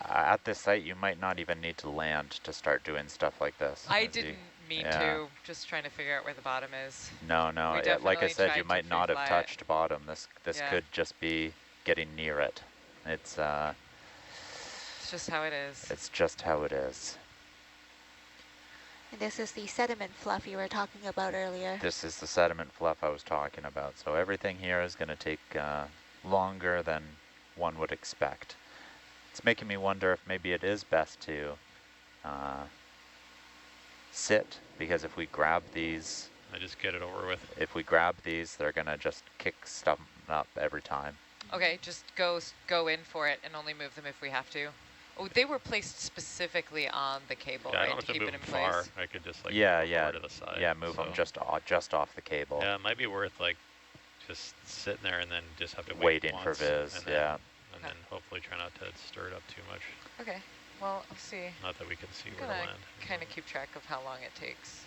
At this site, you might not even need to land to start doing stuff like this. I didn't mean to, just trying to figure out where the bottom is. No, like I said, you might not have touched bottom. This could just be getting near it. It's just how it is. It's just how it is. And this is the sediment fluff you were talking about earlier. This is the sediment fluff I was talking about. So everything here is going to take longer than one would expect. It's making me wonder if maybe it is best to sit, because if we grab these... I just get it over with. If we grab these, they're going to just kick stuff up every time. Okay, just go in for it and only move them if we have to. Oh, they were placed specifically on the cable, yeah, right, I don't have to keep move it in them place? far. I could just like move over to the side. Yeah, move them just off the cable. Yeah, it might be worth like just sitting there and then just have to waiting for Viz. And then, and then hopefully try not to stir it up too much. Okay, well, I'll see. Not that we can see I'm where to land. Kind of keep track of how long it takes.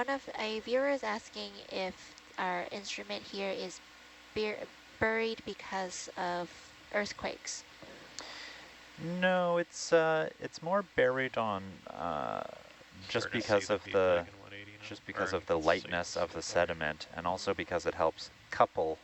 a viewer is asking if our instrument here is buried because of earthquakes. No, it's more buried on just because of the lightness of the sediment, and also because it helps couple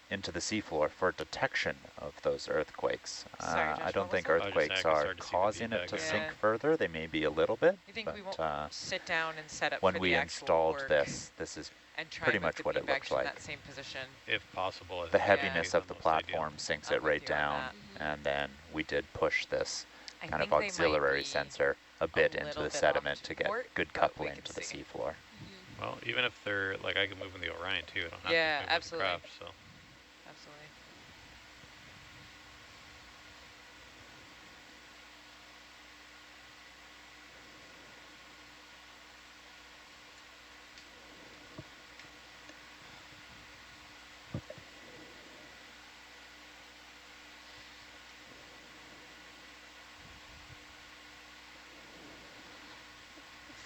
into the seafloor for detection of those earthquakes. Sorry, Josh, I don't think what was earthquakes are causing it to sink further. They may be a little bit, You think we won't but sit down and set up when for we the actual installed work this is and try pretty and move much the what it beanbags looks from like. that same position? If possible. The heaviness of the platform sinks I'm it with right you on down, that. and then we did push this I kind of think they might auxiliary be sensor a bit into little the bit sediment off to get port, good but we coupling can to the see. seafloor. Well, even if they're, like, I can move in the Orion too. I don't have Yeah, to move absolutely. with the craft, so. Absolutely.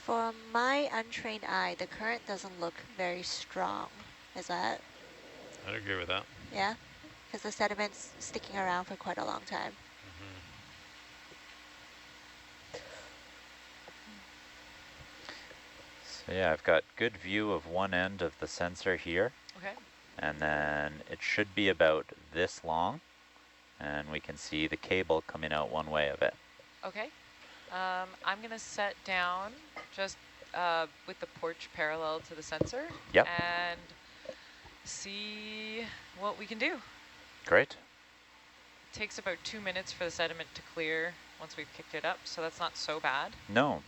For my untrained eye, the current doesn't look very strong. Is that? I'd agree with that. Yeah? Because the sediment's sticking around for quite a long time. So yeah, I've got good view of one end of the sensor here. Okay. And then it should be about this long, and we can see the cable coming out one way of it. Okay. I'm going to set down just with the porch parallel to the sensor. Yep. And see what we can do. Great. It takes about 2 minutes for the sediment to clear once we've kicked it up, so that's not so bad. No.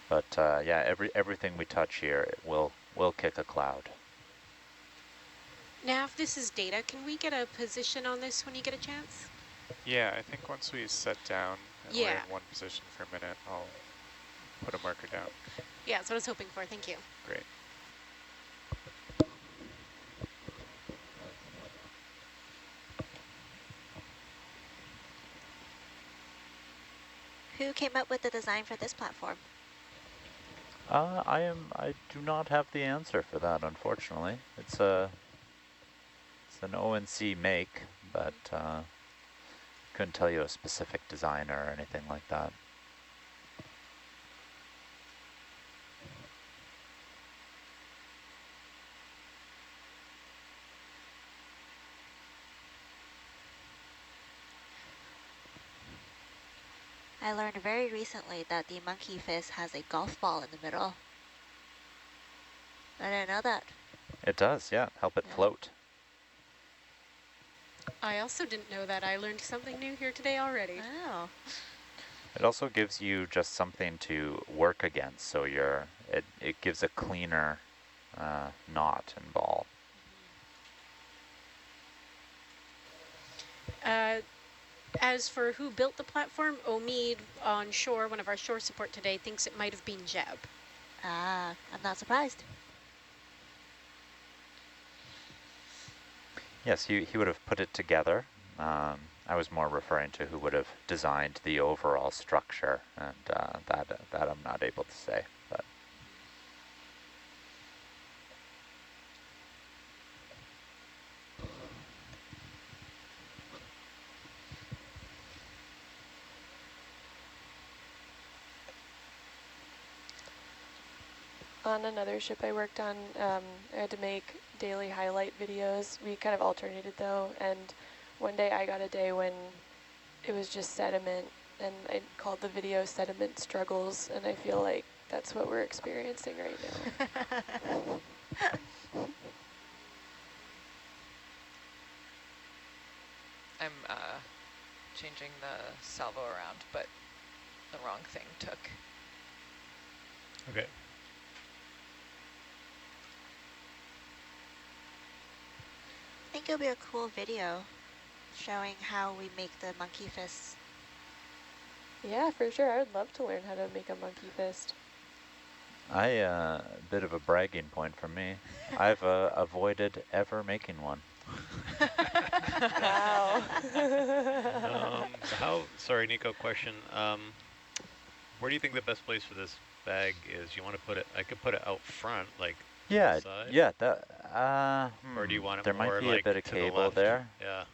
But yeah, everything we touch here will kick a cloud. Now, if this is data, can we get a position on this when you get a chance? Yeah, I think once we set down and we're in one position for a minute, I'll put a marker down. Yeah, that's what I was hoping for. Thank you. Great. Who came up with the design for this platform? I do not have the answer for that, unfortunately. It's an ONC make, but couldn't tell you a specific designer or anything like that. I learned very recently that the monkey fist has a golf ball in the middle. I didn't know that. It does, yeah. Help it float. I also didn't know that. I learned something new here today already. Oh. It also gives you just something to work against, so it gives a cleaner knot and ball. As for who built the platform, Omid on shore, one of our shore support today, thinks it might have been Jeb. Ah, I'm not surprised. Yes, he would have put it together. I was more referring to who would have designed the overall structure, and that I'm not able to say. But on another ship I worked on, I had to make daily highlight videos. We kind of alternated though, and one day I got a day when it was just sediment, and I called the video Sediment Struggles, and I feel like that's what we're experiencing right now. I'm changing the salvo around, but the wrong thing took. Okay. I think it'll be a cool video showing how we make the monkey fists. Yeah, for sure. I would love to learn how to make a monkey fist. a bit of a bragging point for me. I've avoided ever making one. Wow. Sorry, Nico, question. Where do you think the best place for this bag is you want to put it, I could put it out front, like Yeah, this side. yeah, that, Or do you want it there might more be a like bit of to the cable left? there. Yeah.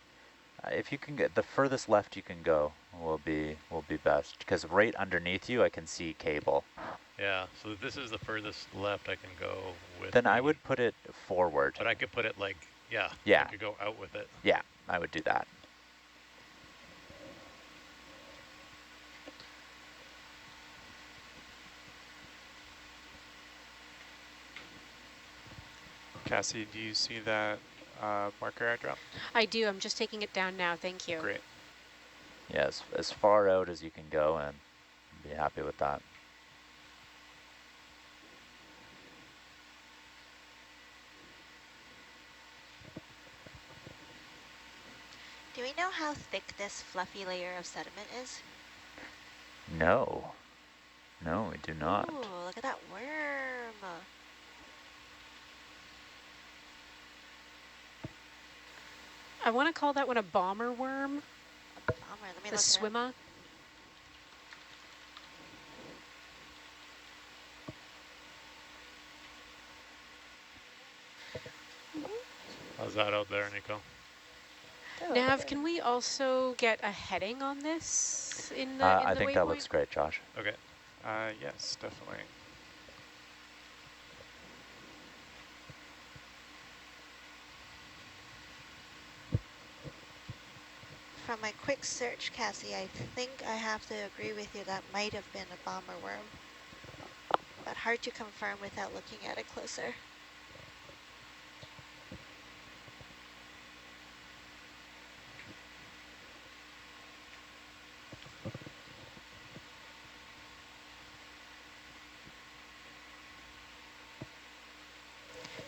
If you can get the furthest left you can go will be best, because right underneath you I can see cable. Yeah, so this is the furthest left I can go with Then the, I would put it forward. but I could put it like, yeah, I Yeah, could go out with it. yeah, I would do that. Cassie, do you see that marker I dropped? I do. I'm just taking it down now. Thank you. Great. Yeah, as far out as you can go, and be happy with that. Do we know how thick this fluffy layer of sediment is? No. No, we do not. Ooh, look at that worm. I want to call that one a bomber worm. A bomber, let me The look it up. swimmer. How's that out there, Nico? Nav, can we also get a heading on this in the I think that looks great, Josh. Okay. Yes, definitely. From my quick search, Cassie, I think I have to agree with you. That might have been a bomber worm, but hard to confirm without looking at it closer.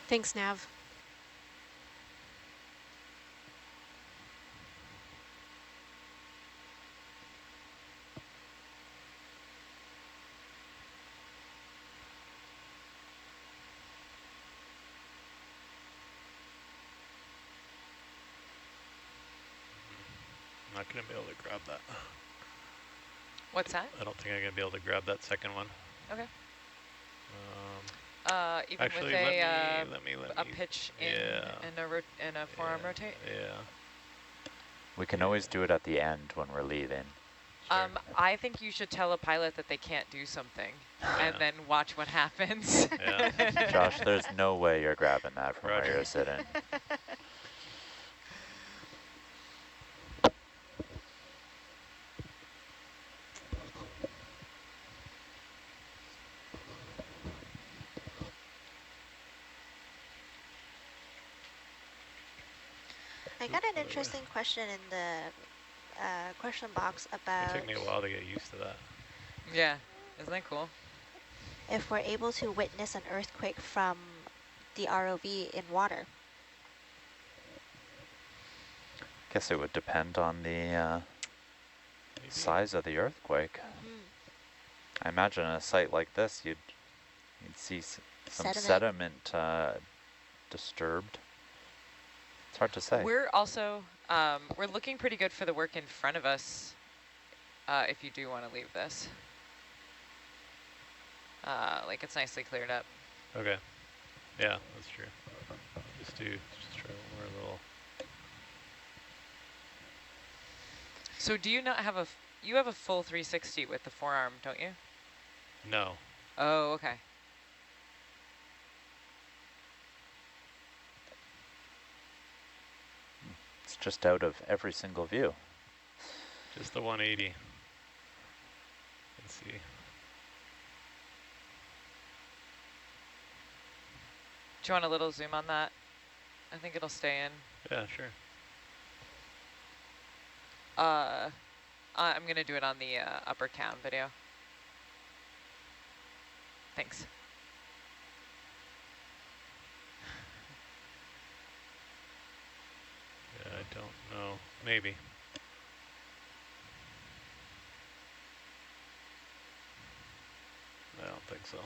Thanks, Nav. I'm not going to be able to grab that. What's that? I don't think I'm going to be able to grab that second one. Okay. Even Actually, with let me a pitch in and a forearm rotate? Yeah. We can always do it at the end when we're leaving. Sure. I think you should tell a pilot that they can't do something and then watch what happens. Yeah. Josh, there's no way you're grabbing that from where you're sitting. I got an interesting question in the question box about It took me a while to get used to that. Yeah, isn't that cool? if we're able to witness an earthquake from the ROV in water. Guess it would depend on the size of the earthquake. I imagine a site like this, you'd see some sediment disturbed. It's hard to say. We're also, we're looking pretty good for the work in front of us if you do want to leave this. Like it's nicely cleared up. Okay. Yeah, that's true. Just try one more little. So do you not have you have a full 360 with the forearm, don't you? No. Oh, okay. It's just out of every single view. Just the 180. Let's see. Do you want a little zoom on that? I think it'll stay in. Yeah, sure. I'm going to do it on the upper cam video. Thanks. Yeah, I don't know. Maybe. I don't think so.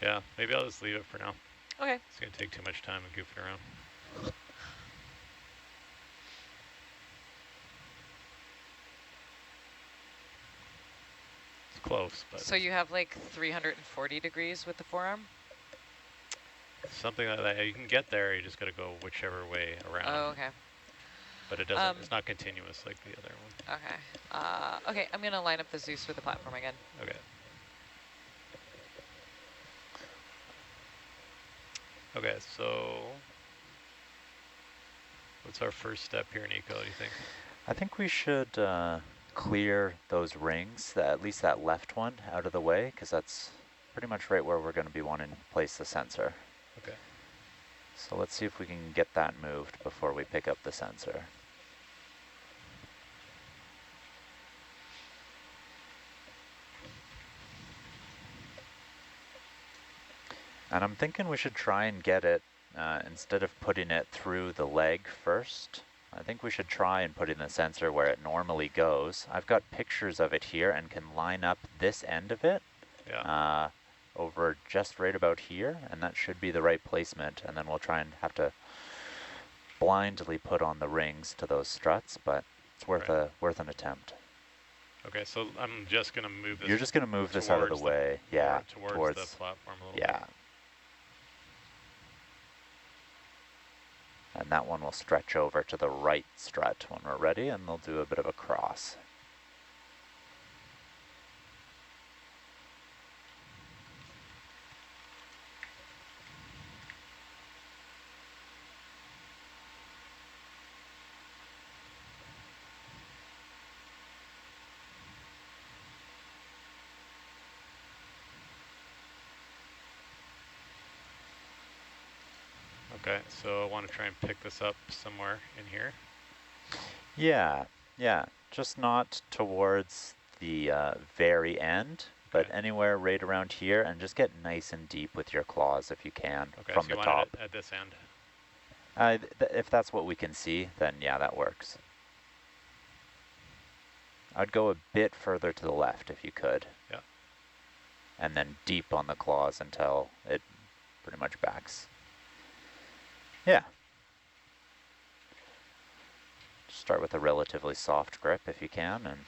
Yeah, maybe I'll just leave it for now. Okay. It's going to take too much time and goofing around. It's close, but... So you have like 340 degrees with the forearm? Something like that. You can get there, you just got to go whichever way around. Oh, okay. But it doesn't, it's not continuous like the other one. Okay. Okay, I'm going to line up the Zeus with the platform again. Okay. Okay, so what's our first step here, Nico, do you think? I think we should clear those rings, at least that left one, out of the way, because that's pretty much right where we're going to be wanting to place the sensor. Okay. So let's see if we can get that moved before we pick up the sensor. And I'm thinking we should try and get it, instead of putting it through the leg first, I think we should try and put in the sensor where it normally goes. I've got pictures of it here and can line up this end of it over just right about here, and that should be the right placement. And then we'll try and have to blindly put on the rings to those struts, but it's worth worth an attempt. Okay, so I'm just going to move this. You're just going to move this out of the way, yeah, towards the platform a little bit. Yeah. And that one will stretch over to the right strut when we're ready, and they'll do a bit of a cross. Okay, so I want to try and pick this up somewhere in here. Yeah, yeah, just not towards the very end, but anywhere right around here, and just get nice and deep with your claws if you can from so the you top. want it at this end? If that's what we can see, then yeah, that works. I'd go a bit further to the left if you could. Yeah. And then deep on the claws until it pretty much backs. Yeah. Start with a relatively soft grip if you can, and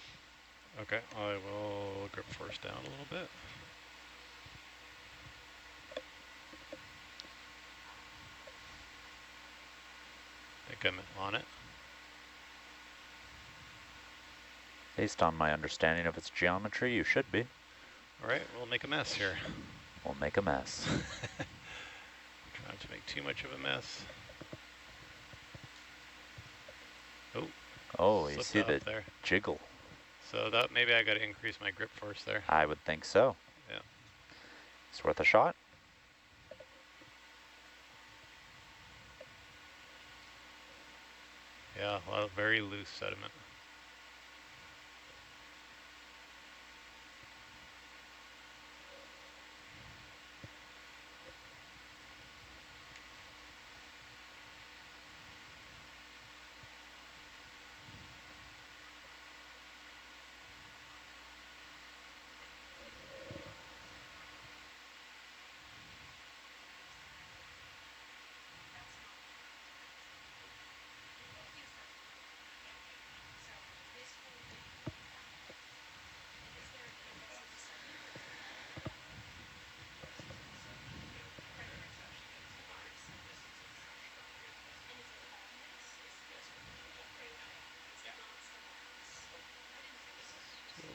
okay, I will grip force down a little bit. I think I'm on it. based on my understanding of its geometry, you should be. All right, we'll make a mess here. We'll make a mess. Try not to make too much of a mess. Oh. Oh, you see the there. jiggle. So that maybe I got to increase my grip force there. I would think so. Yeah. It's worth a shot. Yeah, a lot of very loose sediment.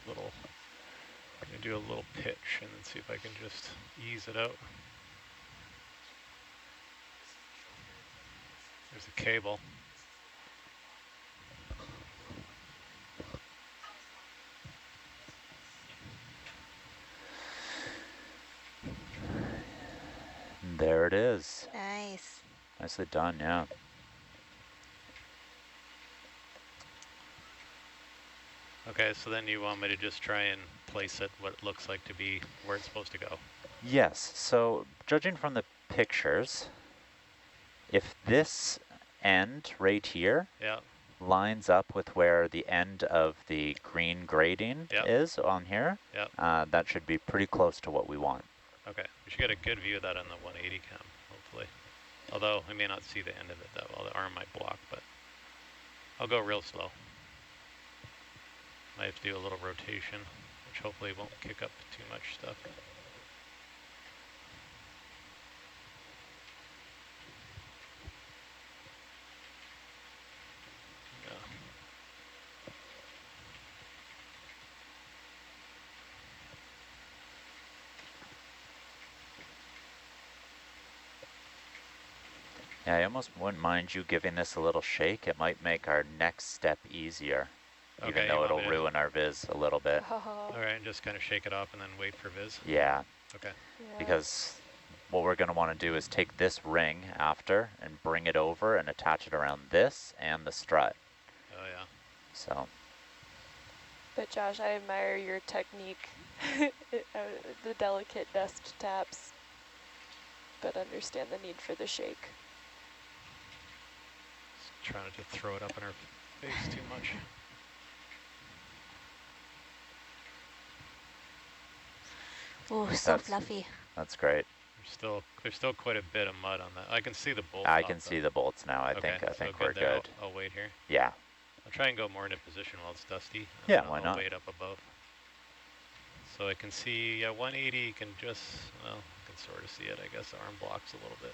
I'm going to do a little pitch and then see if I can just ease it out. There's a cable. And there it is. Nice. Nicely done, yeah. Okay, so then you want me to just try and place it what it looks like to be where it's supposed to go. Yes, so judging from the pictures, if this end right here lines up with where the end of the green grading is on here, that should be pretty close to what we want. Okay, we should get a good view of that on the 180 cam, hopefully. Although we may not see the end of it that well. The arm might block, but I'll go real slow. Might have to do a little rotation, which hopefully won't kick up too much stuff. Yeah, I almost wouldn't mind you giving this a little shake. It might make our next step easier, Okay, even though it'll ruin our viz a little bit. Oh. All right, just kind of shake it off and then wait for viz. Yeah. Okay. Yeah. Because what we're going to want to do is take this ring after and bring it over and attach it around this and the strut. Oh, yeah. So. But Josh, I admire your technique, the delicate dust taps, but understand the need for the shake. Just trying to throw it up in our face too much. Oh, so fluffy. That's great. There's still quite a bit of mud on that. I can see the bolts. I can see the bolts now. I think we're good. I'll wait here. Yeah. I'll try and go more into position while it's dusty. Yeah, why not? I'll wait up above. So I can see 180 can just, well, I can sort of see it. I guess the arm blocks a little bit.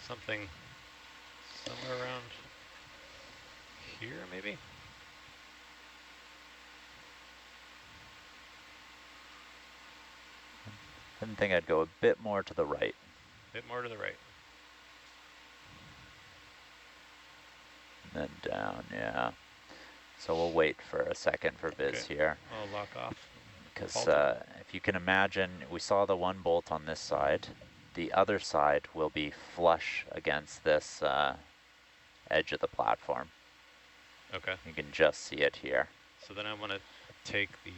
Something somewhere around here, maybe? I think I'd go a bit more to the right. A bit more to the right. And then down, yeah. So we'll wait for a second for viz here. I'll lock off. Because if you can imagine, we saw the one bolt on this side. The other side will be flush against this edge of the platform. Okay. You can just see it here. So then I want to take the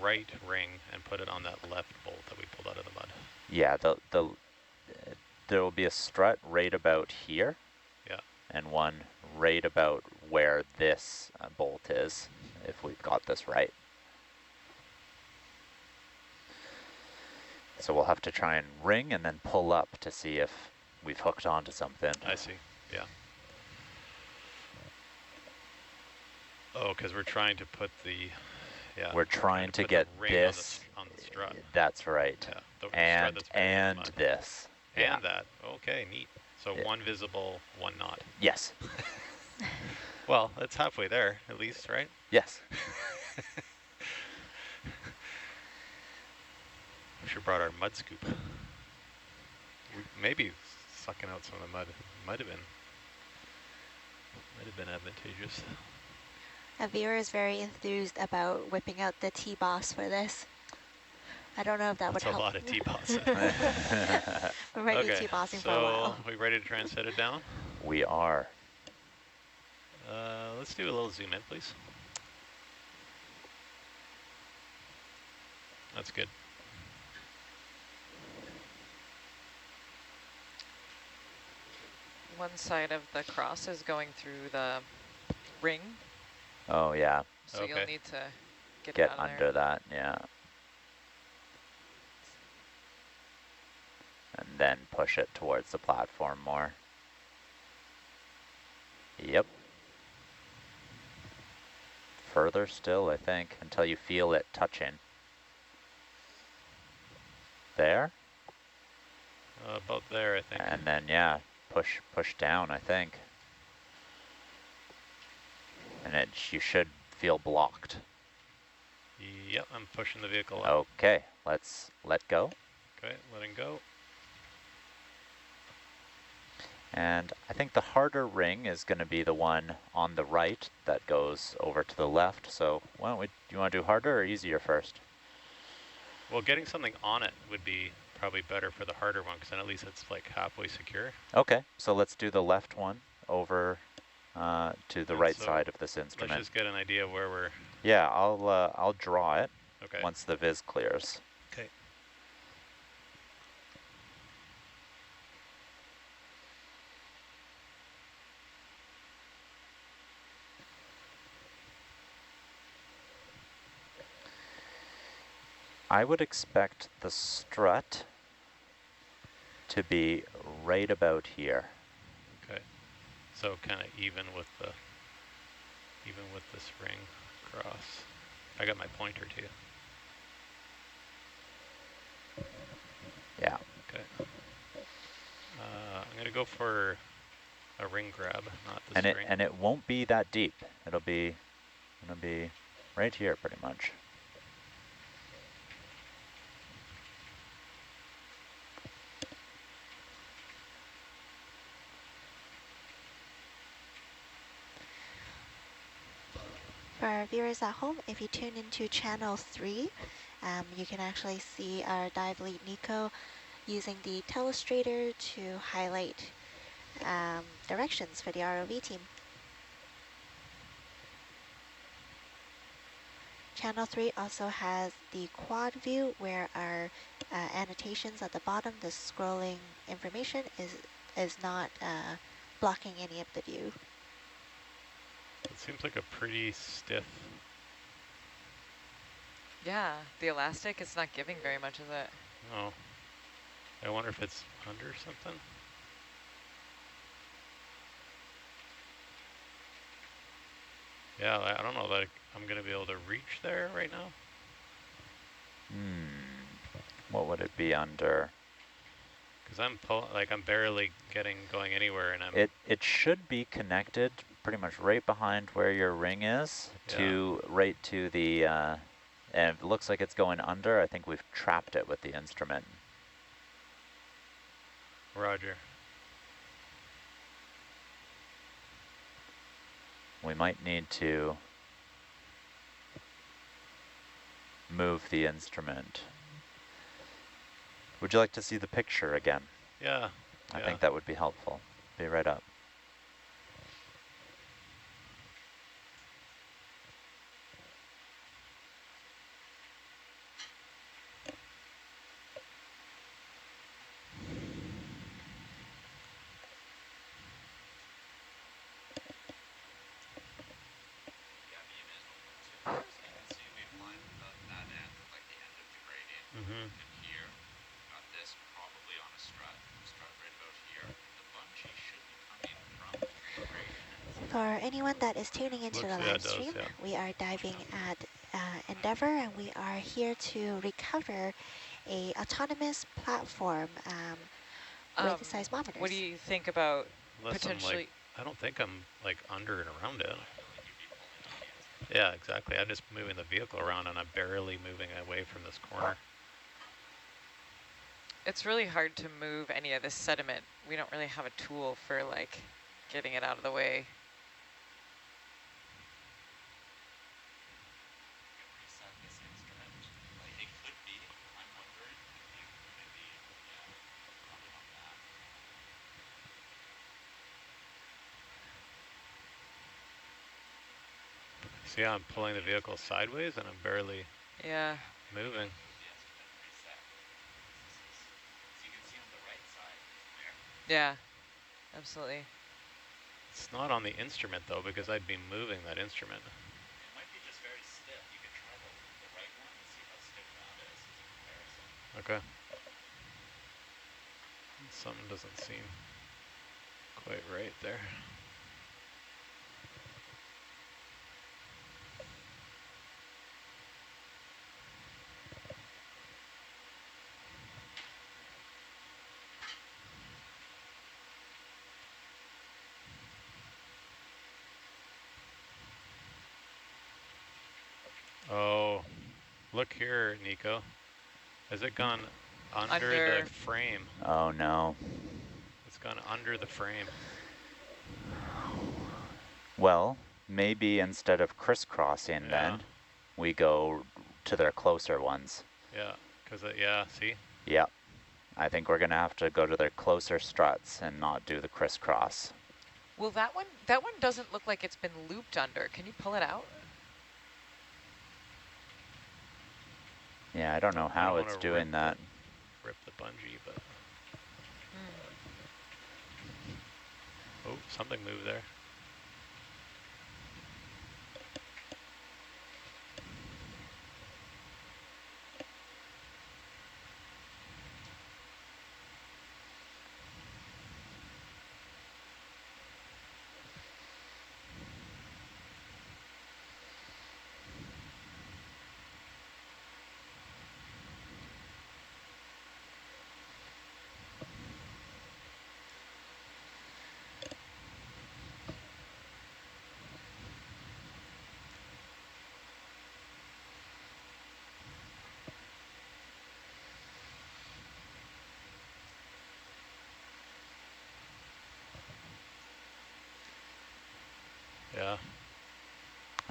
right ring and put it on that left bolt that we pulled out of the mud. Yeah, there will be a strut right about here. Yeah. And one right about where this bolt is, if we've got this right. So we'll have to try and ring and then pull up to see if we've hooked onto something. I see, yeah. Oh, because we're trying to put the, yeah. We're trying to get this. On the strut. That's right. Yeah, the and strut that's this. And yeah. that. Okay, neat. So one visible, one not. Yes. Well, it's halfway there, at least, right? Yes. We should have brought our mud scoop. Maybe sucking out some of the mud might have been advantageous. A viewer is very enthused about whipping out the T-Boss for this. I don't know if that would help. That's a lot of T-Boss. We might be T-Bossing for a while. So, are we ready to try and set it down? We are. Let's do a little zoom in, please. That's good. One side of the cross is going through the ring. Oh, yeah. So you'll need to get Get out of under that, yeah. And then push it towards the platform more. Yep. Further still, I think, until you feel it touching. There? About there, I think. And then, yeah, push down, I think. And you should feel blocked. Yep, I'm pushing the vehicle up. Okay, let's let go. Okay, letting go. And I think the harder ring is going to be the one on the right that goes over to the left. So why don't do you want to do harder or easier first? Well, getting something on it would be probably better for the harder one, because then at least it's like halfway secure. Okay, so let's do the left one over to the right side of this instrument. Let's just get an idea where we're... Yeah, I'll draw it once the viz clears. Okay. I would expect the strut to be right about here. Okay. So kind of even with the spring cross. I got my pointer too. Yeah. Okay. I'm gonna go for a ring grab, not the string. And it won't be that deep. It'll be right here pretty much. For our viewers at home, if you tune into channel 3, you can actually see our dive lead Nico using the telestrator to highlight directions for the ROV team. Channel 3 also has the quad view where our annotations at the bottom, the scrolling information is not blocking any of the view. It seems like a pretty stiff. Yeah, the elastic is not giving very much, is it? Oh. I wonder if it's under something. Yeah, I don't know that I'm going to be able to reach there right now. What would it be under? Because I'm barely going anywhere, and It should be connected pretty much right behind where your ring is to right to the and it looks like it's going under. I think we've trapped it with the instrument. Roger. We might need to move the instrument. Would you like to see the picture again? Yeah. I think that would be helpful. Be right up. For anyone that is tuning into the live stream, we are diving at Endeavour, and we are here to recover a autonomous platform with seismometers. What do you think about potentially? I don't think I'm under and around it. Yeah, exactly. I'm just moving the vehicle around, and I'm barely moving away from this corner. It's really hard to move any of this sediment. We don't really have a tool for getting it out of the way. See how I'm pulling the vehicle sideways, and I'm barely moving. Yeah, absolutely. It's not on the instrument, though, because I'd be moving that instrument. It might be just very stiff. You could try the right one and see how stiff that is as a comparison. Okay. Something doesn't seem quite right there. Oh, look here, Nico. Has it gone under the frame? Oh, no. It's gone under the frame. Well, maybe instead of crisscrossing then, we go to their closer ones. Yeah, because, see? Yeah. I think we're going to have to go to their closer struts and not do the crisscross. Well, that one doesn't look like it's been looped under. Can you pull it out? Yeah, I don't know how it's doing that. Rip the bungee, but... Oh, something moved there.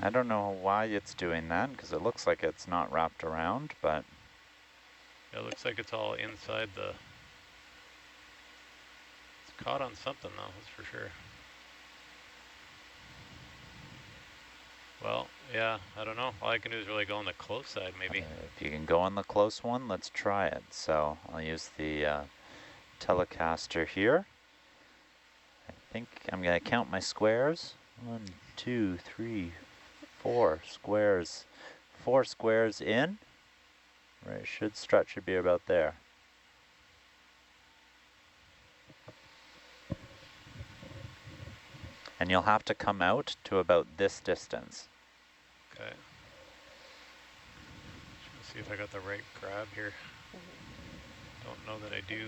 I don't know why it's doing that, because it looks like it's not wrapped around, but... It looks like it's all inside the... It's caught on something though, that's for sure. Well, yeah, I don't know. All I can do is really go on the close side, maybe. If you can go on the close one, let's try it. So I'll use the Telecaster here. I think I'm going to count my squares. 1, 2, 3, 4 squares. 4 squares in. Right, strut should be about there. And you'll have to come out to about this distance. Okay. Let's see if I got the right grab here. Don't know that I do.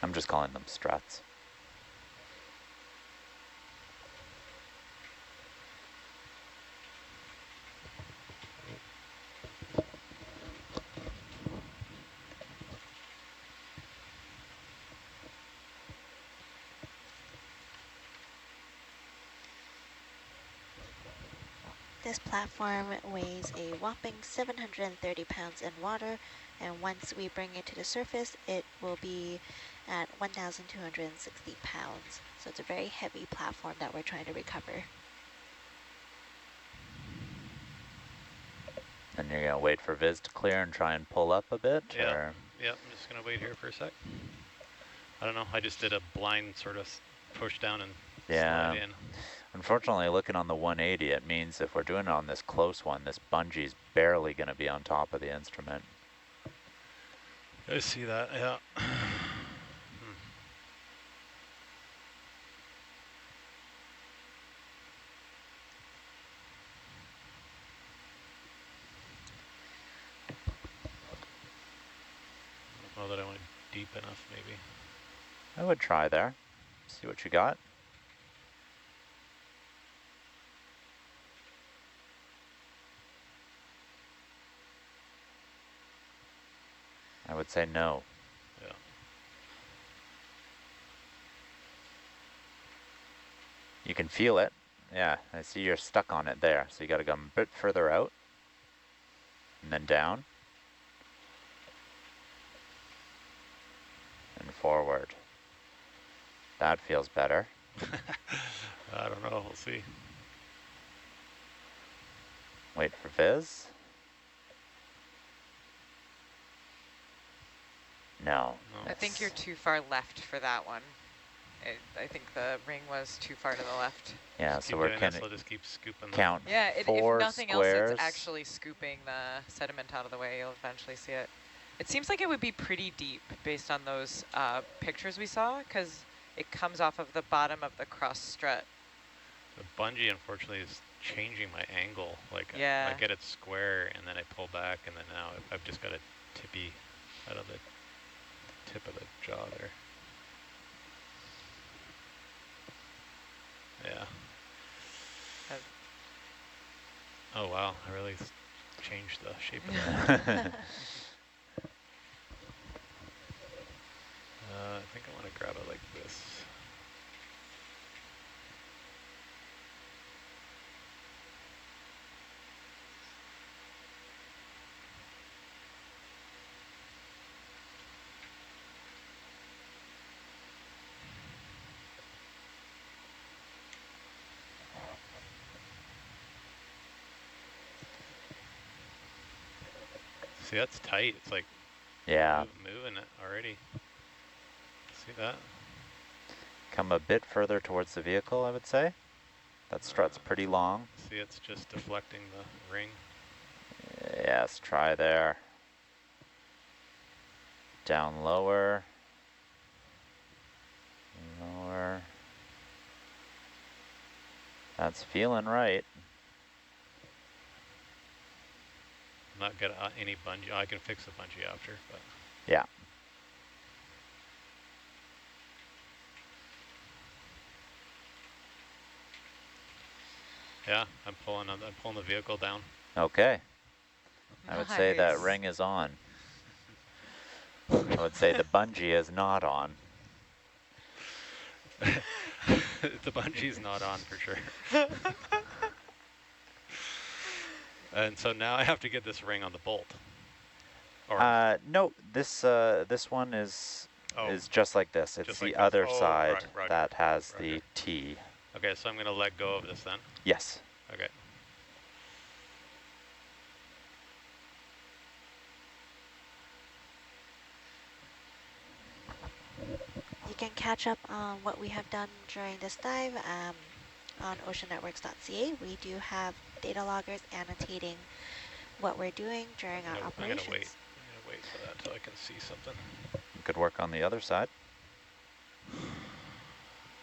I'm just calling them struts. This platform weighs a whopping 730 pounds in water, and once we bring it to the surface, it will be at 1,260 pounds. So it's a very heavy platform that we're trying to recover. And you're going to wait for Viz to clear and try and pull up a bit? Yeah, or? yeah, I'm just going to wait here for a sec. I don't know, I just did a blind sort of push down and slide in. Unfortunately, looking on the 180, it means if we're doing it on this close one, this bungee's barely going to be on top of the instrument. I see that, yeah. I don't know that I went deep enough, maybe. I would try there. See what you got. I would say no. Yeah. You can feel it. Yeah, I see you're stuck on it there. So you got to come a bit further out. And then down. And forward. That feels better. I don't know, we'll see. Wait for Viz. No. I think you're too far left for that one. I think the ring was too far to the left. Yeah, Just so we're going going to just keep scooping count Yeah, if 4 nothing squares. else, it's actually scooping the sediment out of the way. You'll eventually see it. It seems like it would be pretty deep based on those pictures we saw, because it comes off of the bottom of the cross strut. The bungee, unfortunately, is changing my angle. Like, Yeah. I get it square, and then I pull back, and then now I've just got a tippy out of the tip of the jaw there. Yeah. Oh wow, I really changed the shape of that. I think I want to grab it like this. See, that's tight. It's like Yeah. moving it already. See that? Come a bit further towards the vehicle, I would say. That strut's pretty long. See, it's just deflecting the ring. Yes, try there. Down lower. Lower. That's feeling right. not get any bungee. I can fix the bungee after, but. Yeah. Yeah, I'm pulling the vehicle down. Okay. I would say that Nice. ring is on. I would say the bungee is not on. The bungee's not on for sure. And so now I have to get this ring on the bolt. Or No, this one is Oh. just like this. It's Just the like this. other Oh, side Roger. that has Roger. the T. Okay, so I'm going to let go of this then? Yes. Okay. You can catch up on what we have done during this dive on oceannetworks.ca. We do have data loggers annotating what we're doing during our operations. I'm going to wait for that until I can see something. You could work on the other side.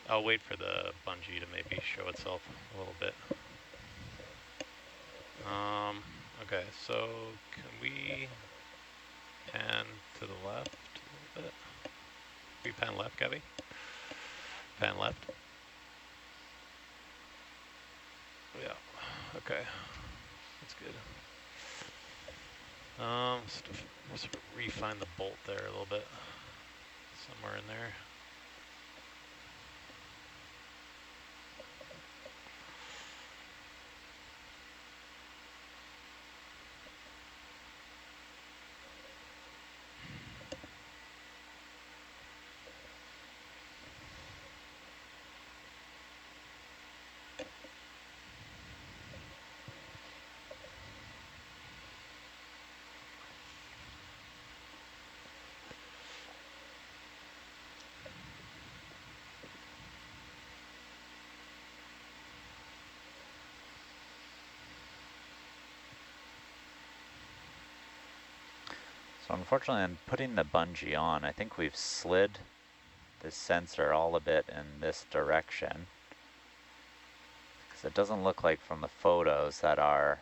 I'll wait for the bungee to maybe show itself a little bit. Okay, so can we pan to the left a little bit? We pan left, Gabby? Pan left. Yeah, okay, that's good. Just refine the bolt there a little bit, somewhere in there. So unfortunately, in putting the bungee on, I think we've slid this sensor all a bit in this direction. Because it doesn't look like from the photos that our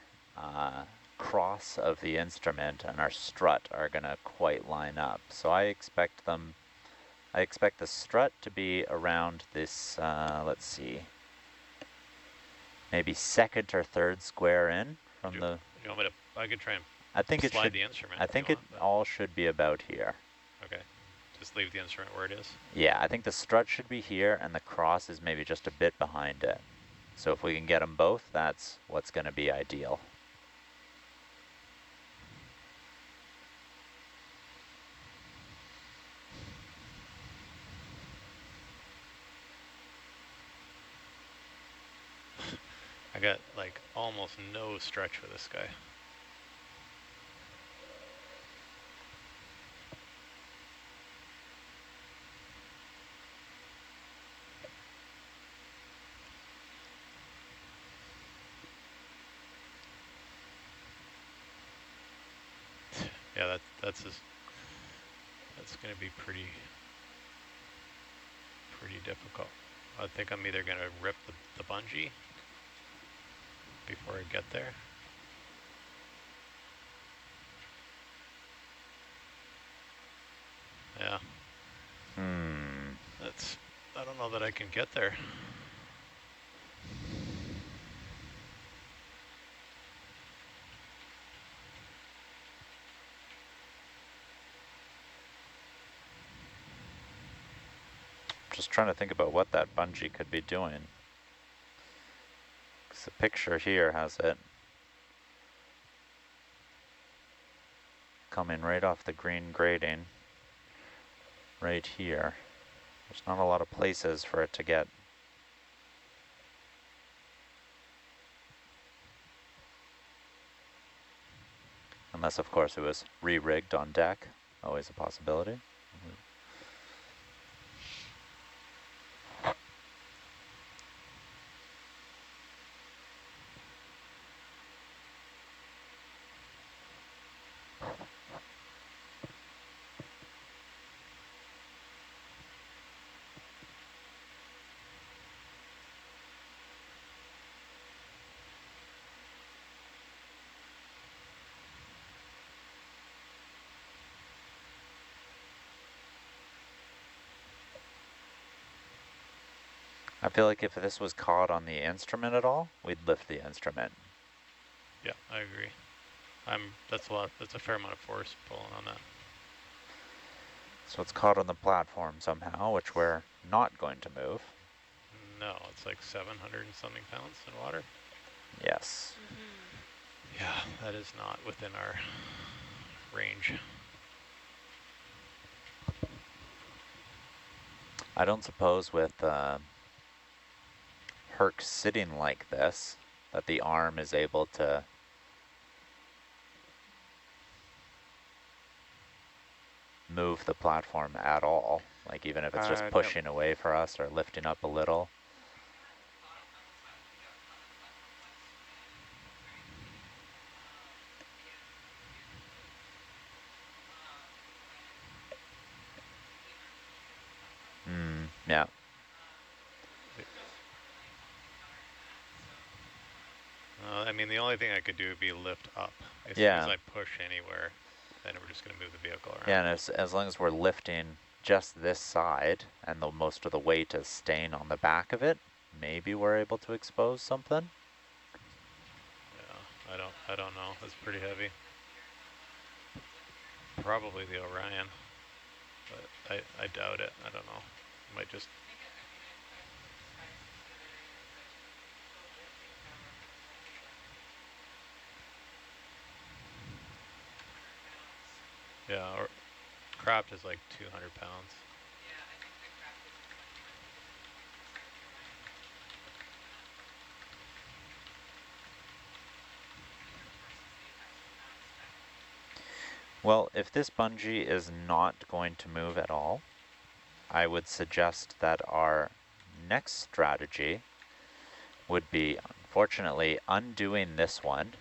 cross of the instrument and our strut are going to quite line up. So I expect the strut to be around this, let's see, maybe second or third square in from the... You want me to, I could try and I think it slide should, the instrument. I think it all should be about here. Okay, just leave the instrument where it is. Yeah, I think the strut should be here and the cross is maybe just a bit behind it. So if we can get them both, that's what's going to be ideal. I got like almost no stretch with this guy. Yeah, that's going to be pretty difficult. I think I'm either going to rip the bungee before I get there. Yeah. I don't know that I can get there. Just trying to think about what that bungee could be doing. Because the picture here has it coming right off the green grating right here. There's not a lot of places for it to get. Unless, of course, it was re-rigged on deck. Always a possibility. I feel like if this was caught on the instrument at all, we'd lift the instrument. Yeah, I agree. That's a fair amount of force pulling on that. So it's caught on the platform somehow, which we're not going to move. No, it's like 700 and something pounds in water. Yes. Yeah, that is not within our range. I don't suppose with Herc sitting like this, that the arm is able to move the platform at all. Like even if it's just No. pushing away for us or lifting up a little. Yeah. I mean, the only thing I could do would be lift up. As soon Yeah. as I push anywhere, then we're just going to move the vehicle around. Yeah, and as long as we're lifting just this side and the most of the weight is staying on the back of it, maybe we're able to expose something. Yeah, I don't know. That's pretty heavy. Probably the Orion, but I doubt it. I don't know. Might just. Yeah, or craft is like 200 pounds. Well, if this bungee is not going to move at all, I would suggest that our next strategy would be, unfortunately, undoing this one,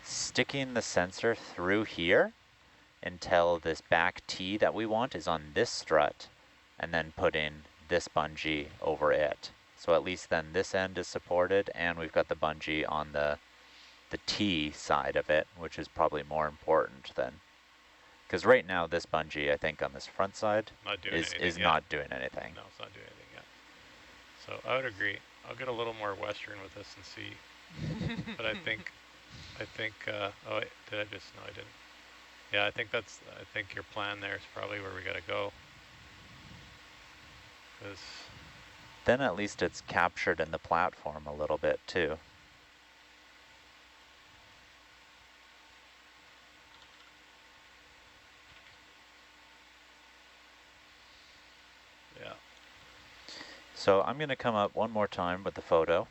sticking the sensor through here until this back T that we want is on this strut, and then putting this bungee over it. So at least then this end is supported, and we've got the bungee on the T side of it, which is probably more important than, because right now this bungee, I think on this front side, is not doing anything. No, it's not doing anything yet. So I would agree. I'll get a little more western with this and see. But I think, oh wait, did I just, no I didn't. Yeah, I think your plan there is probably where we gotta go. Because then at least it's captured in the platform a little bit too. yeah. So I'm going to come up one more time with the photo,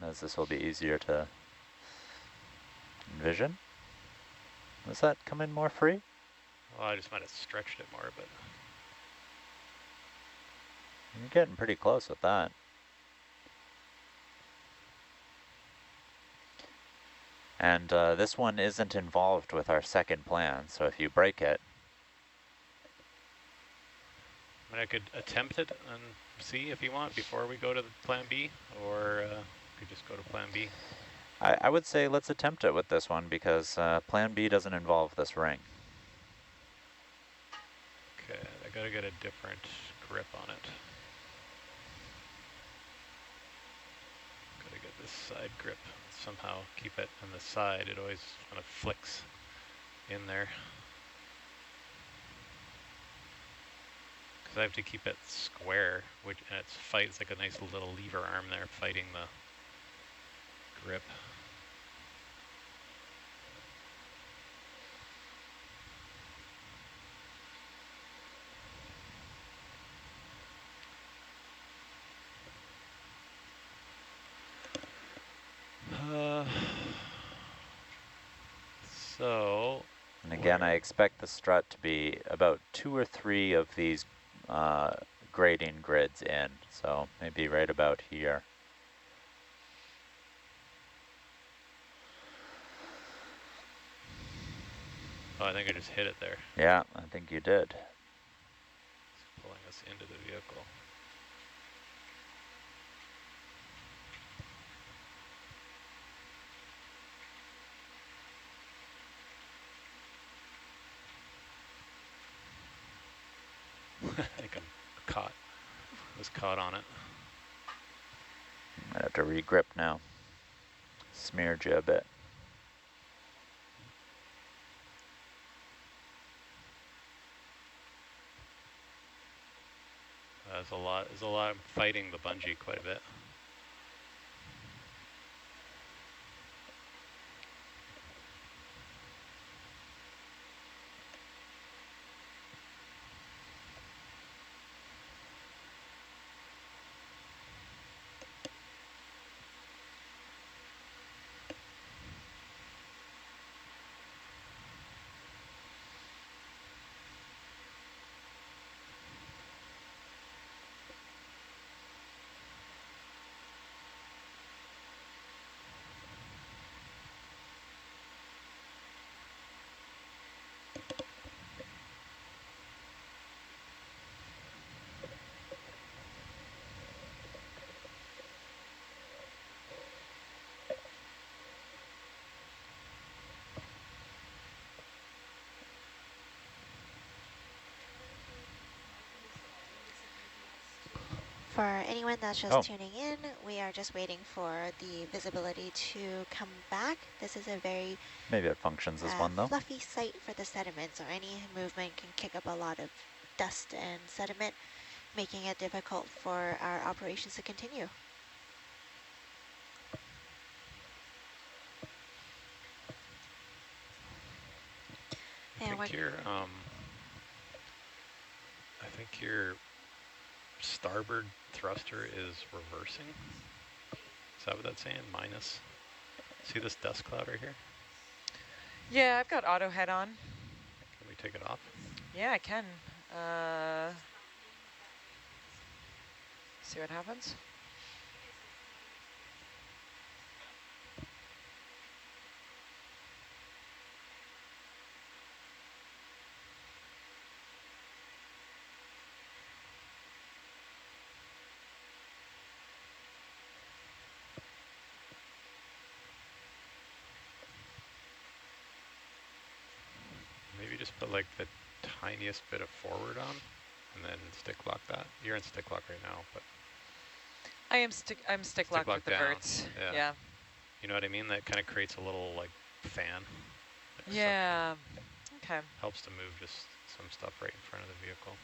as this will be easier to envision. Does that come in more free? Well, I just might have stretched it more, but. You're getting pretty close with that. And this one isn't involved with our second plan, so if you break it. I mean, I could attempt it and see if you want before we go to the plan B, or we could just go to plan B. I would say let's attempt it with this one because plan B doesn't involve this ring. Okay, I gotta get a different grip on it. Gotta get this side grip. Somehow keep it on the side. It always kind of flicks in there. Because I have to keep it square, and it's like a nice little lever arm there fighting the grip. So. And again, I expect the strut to be about 2 or 3 of these grading grids in, so maybe right about here. Oh, I think I just hit it there. Yeah, I think you did. It's pulling us into the vehicle. I think I'm caught. I was caught on it. Might have to regrip now. Smeared you a bit. There's a lot. I'm fighting the bungee quite a bit. For anyone that's just tuning in, we are just waiting for the visibility to come back. This is a very Maybe it functions as one though. fluffy site for the sediment, so any movement can kick up a lot of dust and sediment, making it difficult for our operations to continue. I think your starboard thruster is reversing. Is that what that's saying? Minus. See this dust cloud right here? Yeah, I've got auto head on. Can we take it off? Yeah, I can. See what happens. Maybe just put like the tiniest bit of forward on and then stick lock that. You're in stick lock right now, but I'm stick locked with the verts. Yeah. You know what I mean? That kind of creates a little like fan. Yeah. Okay. Helps to move just some stuff right in front of the vehicle.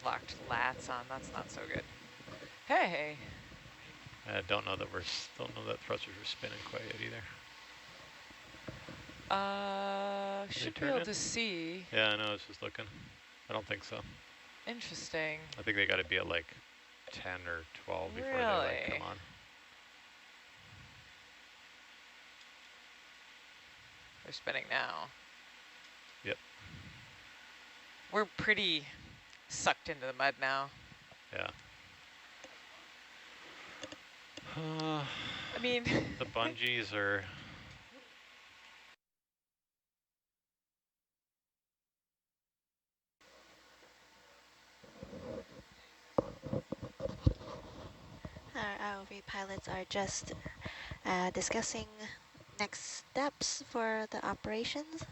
Locked lats on. That's not so good. Hey. I don't know that thrusters are spinning quite yet either. Should be able to see. Yeah, I know. I was just looking. I don't think so. Interesting. I think they got to be at like 10 or 12 before they like come on. They're spinning now. Yep. We're pretty sucked into the mud now. Yeah. I mean, the bungees are. Our ROV pilots are just discussing next steps for the operations.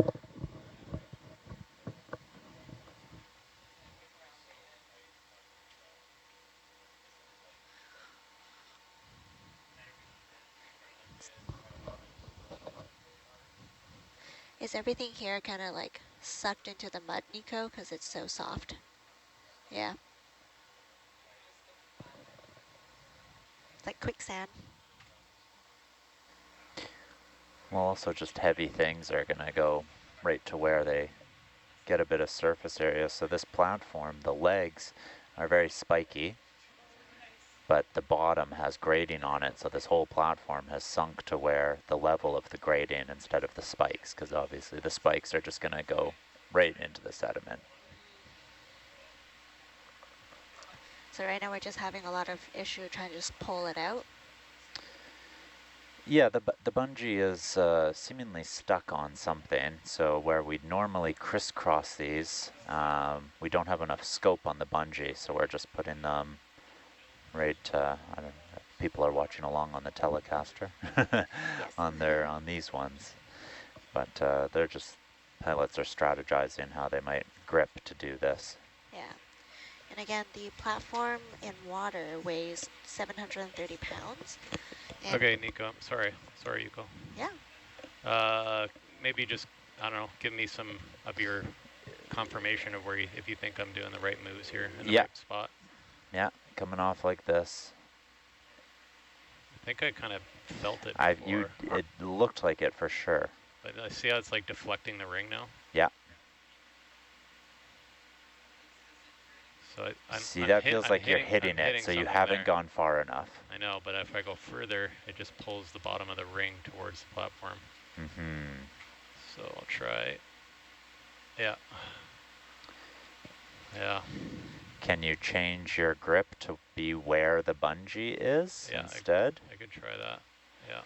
Is everything here kind of like sucked into the mud, Nico, because it's so soft? Yeah. It's like quicksand. Well, also just heavy things are going to go right to where they get a bit of surface area. So this platform, the legs are very spiky, but the bottom has grading on it. So this whole platform has sunk to where the level of the grading instead of the spikes, because obviously the spikes are just going to go right into the sediment. So right now we're just having a lot of issue trying to just pull it out. Yeah, the bungee is seemingly stuck on something. So where we'd normally crisscross these, we don't have enough scope on the bungee, so we're just putting them right. I don't know. People are watching along on the Telecaster on these ones, but they're just pilots are strategizing how they might grip to do this. Yeah. And again, the platform in water weighs 730 pounds. Okay, Nico, sorry, Yuko. Yeah. Maybe just, I don't know, give me some of your confirmation of where if you think I'm doing the right moves here in the right spot. Yeah, coming off like this. I think I kind of felt it before. It looked like it for sure. But I see how it's like deflecting the ring now? Yeah. So that feels like you're hitting it, so you haven't gone far enough. I know, but if I go further, it just pulls the bottom of the ring towards the platform. Mm-hmm. So I'll try. Yeah. Yeah. Can you change your grip to be where the bungee is instead? I could try that. Yeah.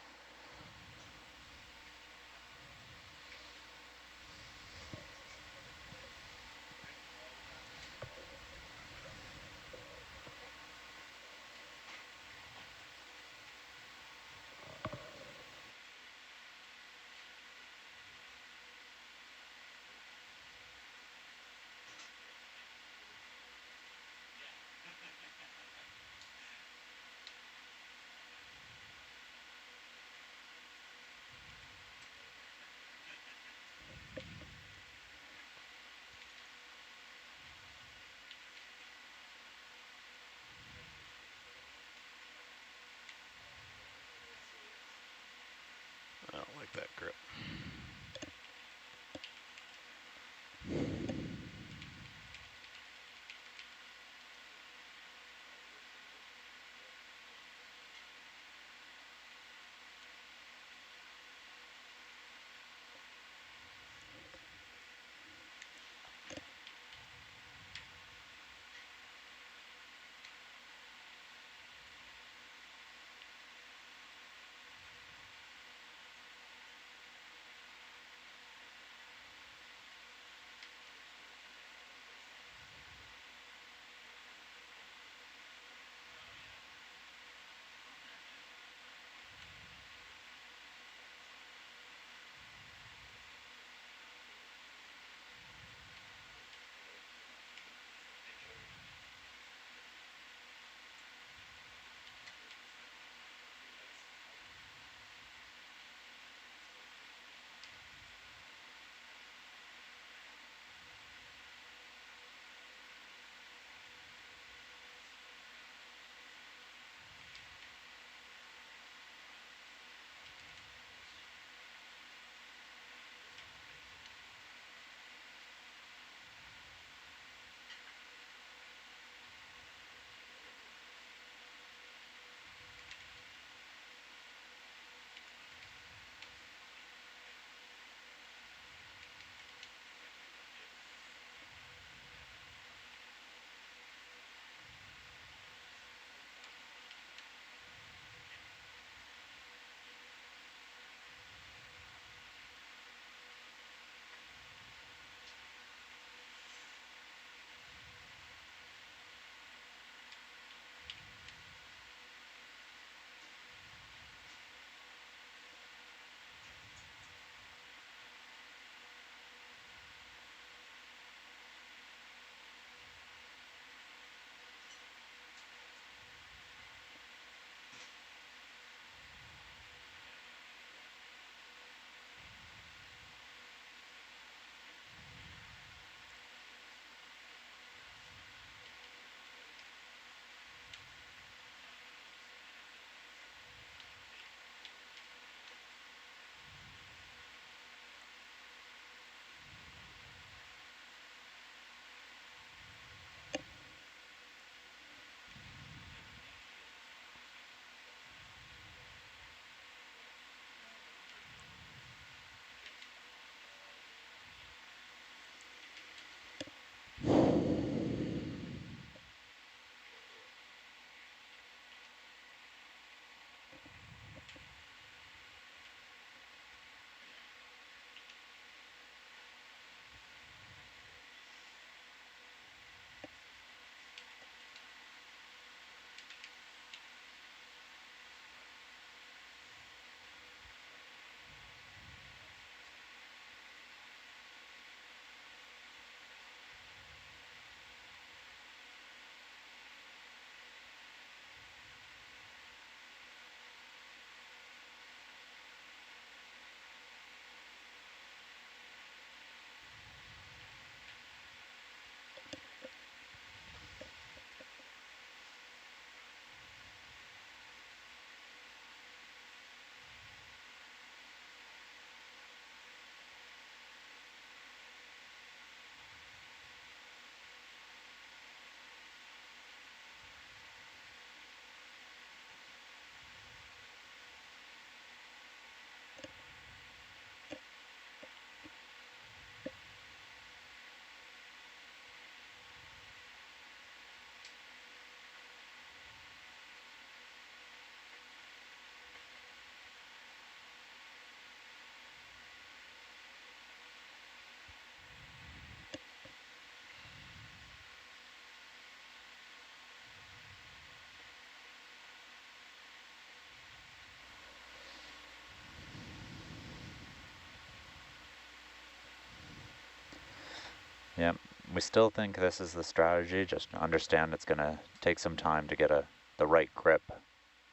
Yeah, we still think this is the strategy, just understand it's going to take some time to get the right grip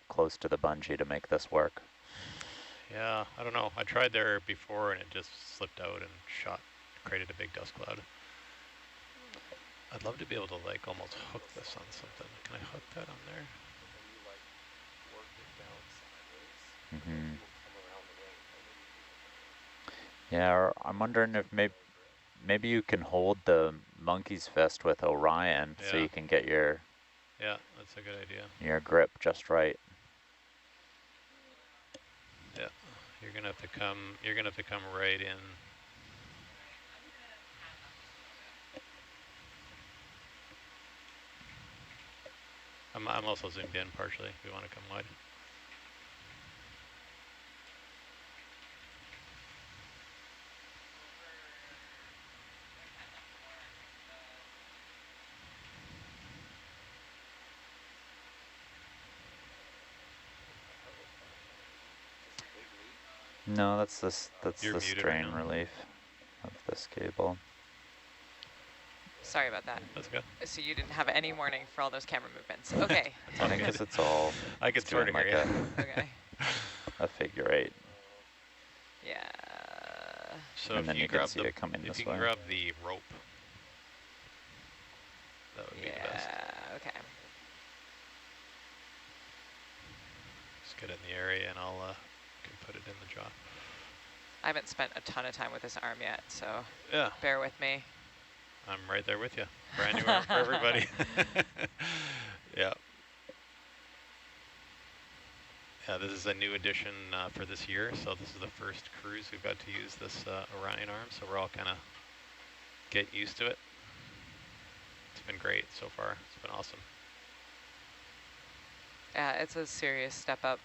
close to the bungee to make this work. Yeah, I don't know. I tried there before and it just slipped out and created a big dust cloud. I'd love to be able to like almost hook this on something. Can I hook that on there? Mm-hmm. Yeah, or I'm wondering if maybe you can hold the monkey's fist with Orion so you can get your that's a good idea. Your grip just right. Yeah, you're gonna have to come. You're gonna have to come right in. I'm also zoomed in partially. If we want to come wide. No, that's the You're strain right relief of this cable. Sorry about that. That's good. So you didn't have any warning for all those camera movements. Okay. I think it's all. I could sort of like hear you. Okay. a figure eight. Yeah. So and if then you can grab see it come in if this you way. can grab the rope, that would be the best. Yeah. Okay. Just get in the area and I'll can put it in the jaw. I haven't spent a ton of time with this arm yet, so Yeah. bear with me. I'm right there with you. Brand new arm for everybody. Yeah. Yeah, this is a new addition for this year. So this is the first cruise we've got to use this Orion arm. So we're all kind of getting used to it. It's been great so far. It's been awesome. Yeah, it's a serious step up.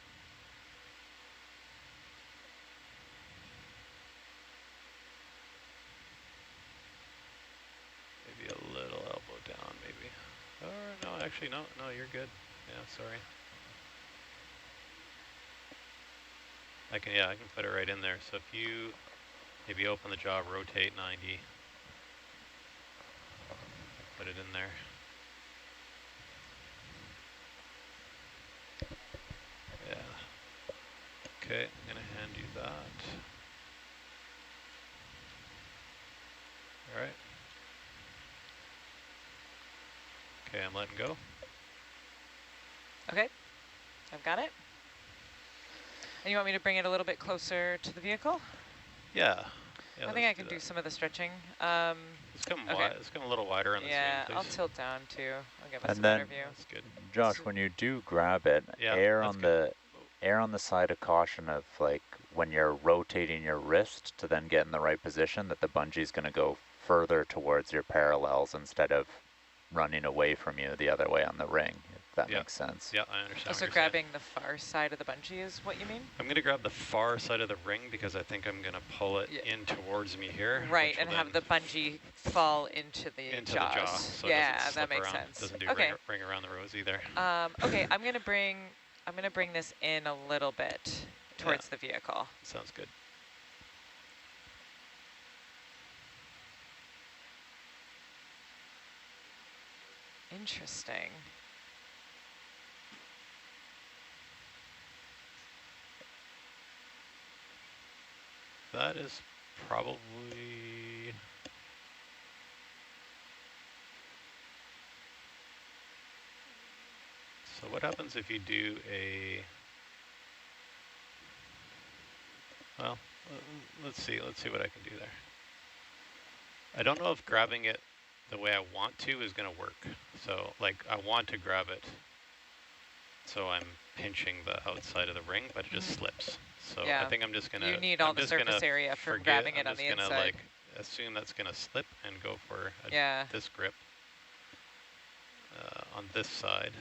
Maybe a little elbow down, maybe. Or no, actually, no, you're good. Yeah, sorry. I can put it right in there. So if you maybe open the jaw, rotate 90, put it in there. Yeah. Okay, I'm gonna hand you that. All right. Okay, I'm letting go. Okay, I've got it. And you want me to bring it a little bit closer to the vehicle? Yeah. I think I can do some of the stretching. Let's come wide. Let's come a little wider on the yeah, zoom, I'll please. tilt down too. I'll give us And a then, better view. That's good. Josh, when you do grab it, err on the side of caution of like when you're rotating your wrist to then get in the right position, that the bungee's going to go further towards your parallels instead of running away from you the other way on the ring, if that makes sense. Yeah, I understand. So grabbing the far side of the bungee is what you mean? I'm going to grab the far side of the ring because I think I'm going to pull it in towards me here. Right, and have the bungee fall into the into jaws. the jaw. So yeah, it that makes around. sense. Doesn't do okay. ring around the rose either. Okay, I'm gonna bring this in a little bit towards the vehicle. Sounds good. Interesting. That is probably... So what happens if you do a... Well, let's see what I can do there. I don't know if grabbing it the way I want to is going to work. So like I want to grab it, so I'm pinching the outside of the ring, but it just slips. So yeah. I think I'm just going to... You need all the surface area for grabbing it on the inside. I'm just going to like assume that's going to slip and go for this grip on this side.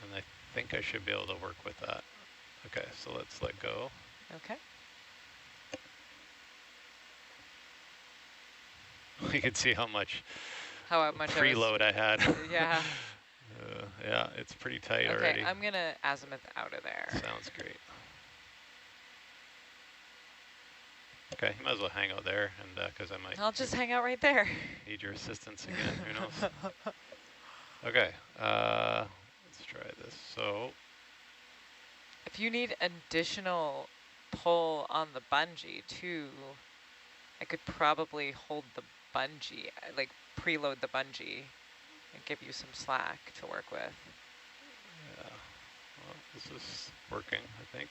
And I think I should be able to work with that. Okay, so let's let go. Okay. You can see how much preload I had. Yeah. Yeah, it's pretty tight Okay, already. I'm going to azimuth out of there. Sounds great. Okay, you might as well hang out there, and because I might I'll just hang out right there. need your assistance again. Who knows? Okay, let's try this. So, If you need additional pull on the bungee too, I could probably hold the bungee, like preload the bungee and give you some slack to work with. yeah, well, this is working, I think.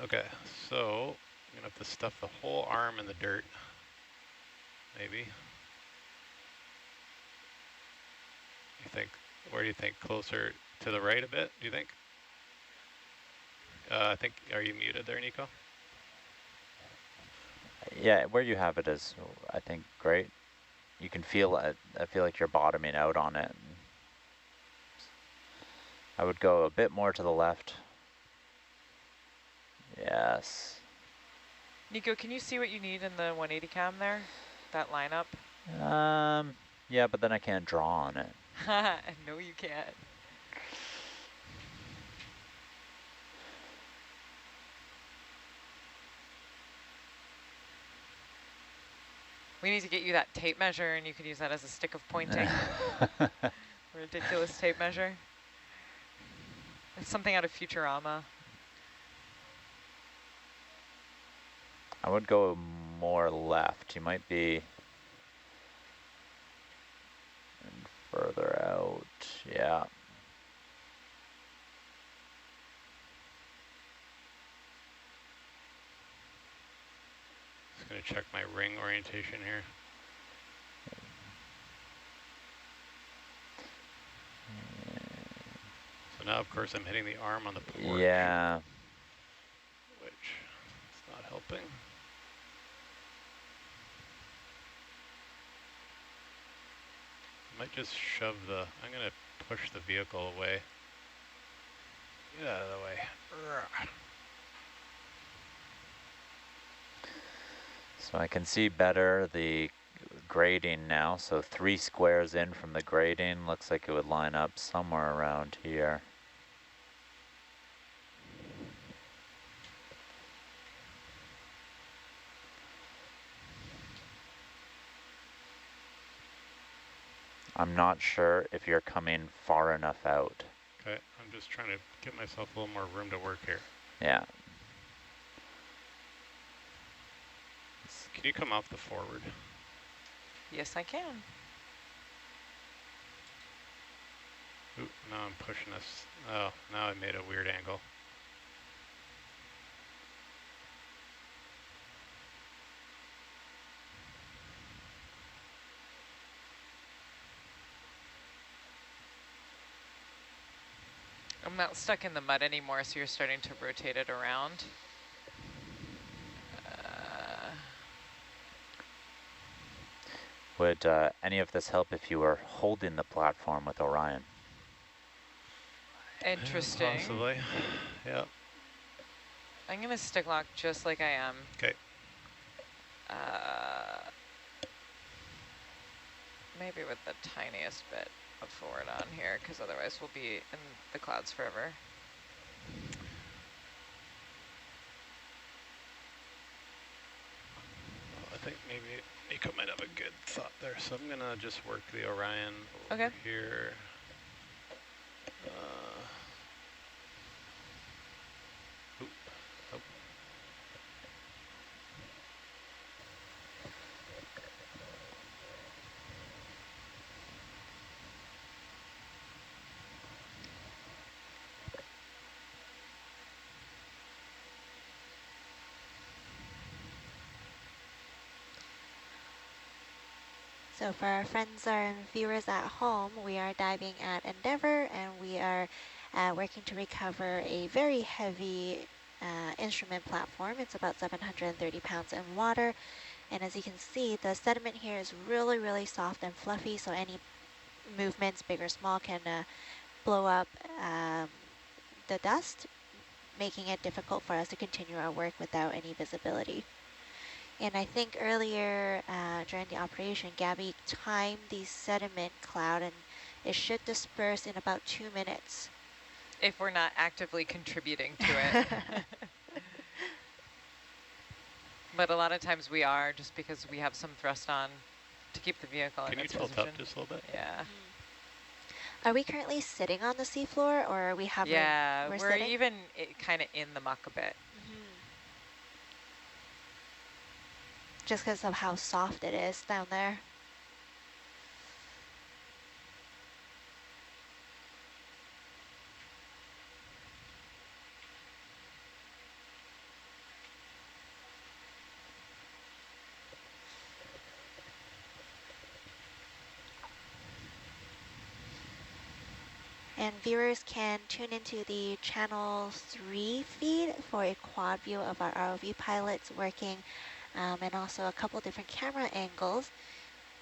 Okay, so I'm gonna have to stuff the whole arm in the dirt, maybe. You think, where do you think? Closer to the right a bit, do you think? I think, are you muted there, Nico? Yeah, where you have it is, I think, great. You can feel it. I feel like you're bottoming out on it. I would go a bit more to the left. Yes. Nico, can you see what you need in the 180 cam there? That lineup? Yeah, but then I can't draw on it. No, you can't. We need to get you that tape measure, and you could use that as a stick of pointing. Ridiculous tape measure. It's something out of Futurama. I would go more left. You might be further out. Yeah. Just gonna check my ring orientation here. So now, of course, I'm hitting the arm on the porch. Yeah. Which is not helping. I might just shove the, I'm gonna push the vehicle away. Get out of the way. So I can see better the grading now. So 3 squares in from the grading. Looks like it would line up somewhere around here. I'm not sure if you're coming far enough out. Okay, I'm just trying to give myself a little more room to work here. Yeah. Can you come off the forward? Yes, I can. Ooh, now I'm pushing this. Oh, now I made a weird angle. I'm not stuck in the mud anymore, so you're starting to rotate it around. Would any of this help if you were holding the platform with Orion? Interesting. Yeah, possibly. Yeah. I'm going to stick lock just like I am. Okay. Maybe with the tiniest bit of forward on here, because otherwise we'll be in the clouds forever. Well, I think maybe Nico might have a good thought there, so I'm gonna just work the Orion over here. So for our friends and viewers at home, we are diving at Endeavour, and we are working to recover a very heavy instrument platform. It's about 730 pounds in water. And as you can see, the sediment here is really, really soft and fluffy, so any movements, big or small, can blow up the dust, making it difficult for us to continue our work without any visibility. And I think earlier during the operation, Gabby timed the sediment cloud and It should disperse in about 2 minutes. If we're not actively contributing to it. But a lot of times we are, just because we have some thrust on to keep the vehicle in its position. Can you tilt up just a little bit? Yeah. Are we currently sitting on the seafloor, or are we hovering? Yeah, we're sitting? even kind of in the muck a bit. Just because of how soft it is down there. And viewers can tune into the channel 3 feed for a quad view of our ROV pilots working, and also a couple different camera angles.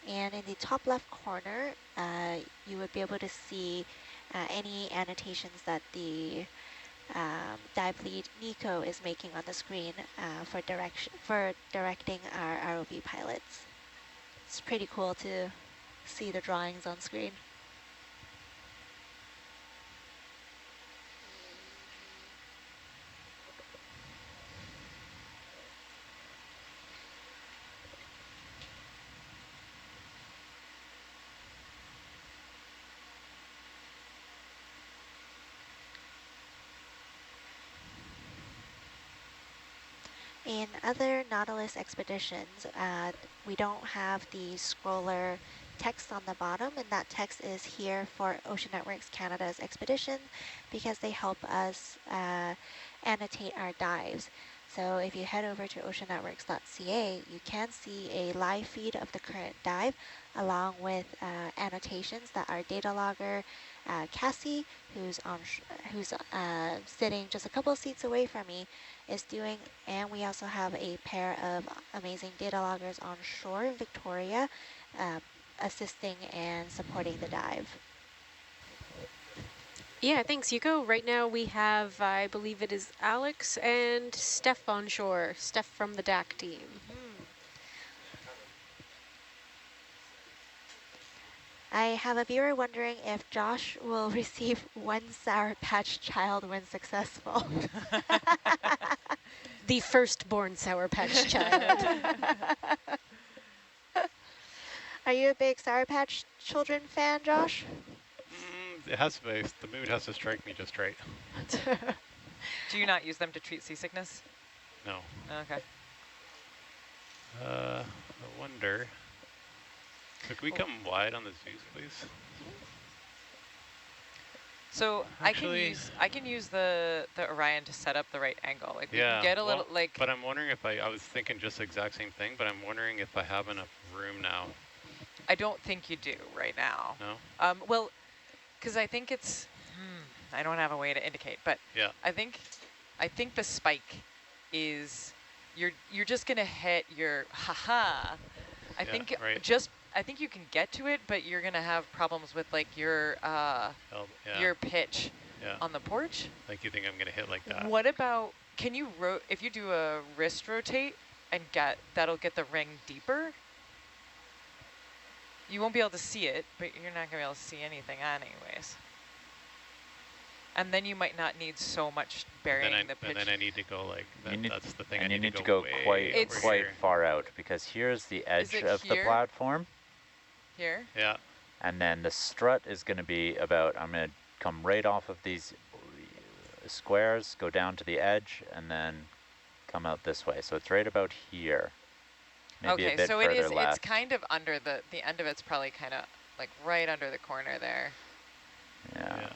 And in the top left corner, you would be able to see any annotations that the dive lead Nico is making on the screen for directing our ROV pilots. It's pretty cool to see the drawings on screen. In other Nautilus expeditions, we don't have the scroller text on the bottom, and that text is here for Ocean Networks Canada's expedition because they help us annotate our dives. So if you head over to oceannetworks.ca, you can see a live feed of the current dive along with annotations that our data logger, Cassie, who's sitting just a couple of seats away from me, is doing. And we also have a pair of amazing data loggers on shore in Victoria assisting and supporting the dive. Yeah, thanks, Yuko. Right now we have, I believe it is Alex and Steph on shore. Steph from the DAC team. I have a viewer wondering if Josh will receive 1 Sour Patch Child when successful. The firstborn Sour Patch Child. Are you a big Sour Patch Children fan, Josh? It has to be. The mood has to strike me just right. Do you not use them to treat seasickness? No. Okay. I wonder. Could we come wide on the Zeus, please? So Actually, I can use the Orion to set up the right angle. Like we yeah, can get a little like. But I'm wondering if I was thinking just the exact same thing, but I'm wondering if I have enough room now. I don't think you do right now. No. Well, because I think it's. I don't have a way to indicate, but yeah. I think the spike is you're just gonna hit your haha. I think right. I think you can get to it, but you're gonna have problems with like your pitch on the porch. Like you think I'm gonna hit like that? What about, can you if you do a wrist rotate and that'll get the ring deeper? You won't be able to see it, but you're not gonna be able to see anything anyways. And then you might not need so much burying the pitch. And then I need to go like, that's the thing. And you need to go quite far out, because here's the edge of the platform. Here? Yeah. And then the strut is going to be about, I'm going to come right off of these squares, go down to the edge, and then come out this way. So it's right about here. Maybe a bit so further left. it's kind of under the end of it's probably kind of like right under the corner there. Yeah.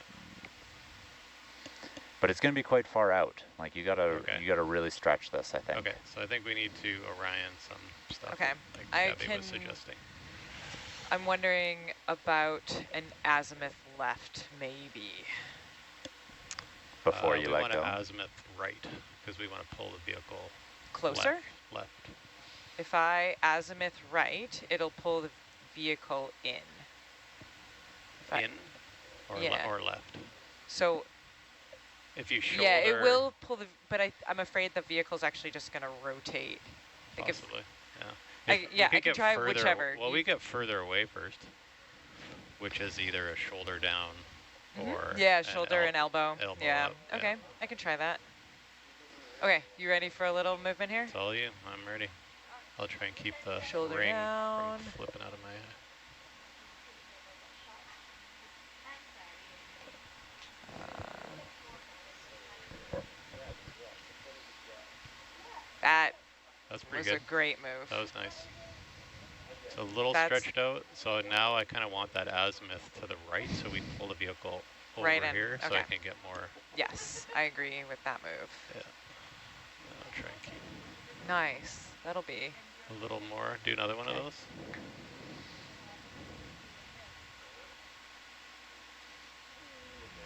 But it's going to be quite far out. Like you gotta really stretch this, I think. Okay, so I think we need to Orion some stuff. Okay, like Gabby was suggesting. I'm wondering about an azimuth left, maybe. Before you let go. We want an azimuth right, because we want to pull the vehicle closer. Left. If I azimuth right, it'll pull the vehicle in. In or left. So. If you shoulder. Yeah, it will pull but I'm afraid the vehicle's actually just going to rotate. Possibly, yeah. I can try whichever. Well, we get further away first. which is either a shoulder down or yeah, shoulder and elbow. Yeah, up, okay, I can try that. Okay, you ready for a little movement here? It's all you. I'm ready. I'll try and keep the Shoulder ring down. from flipping out of my eye. That That's pretty was good. a great move. That was nice. It's a little That's stretched out, so now I kind of want that azimuth to the right, so we pull the vehicle over Right in, here, so I okay. can get more. Yes, I agree with that move. Yeah. I'll try and keep Nice. That'll be a little more. Do another one of those.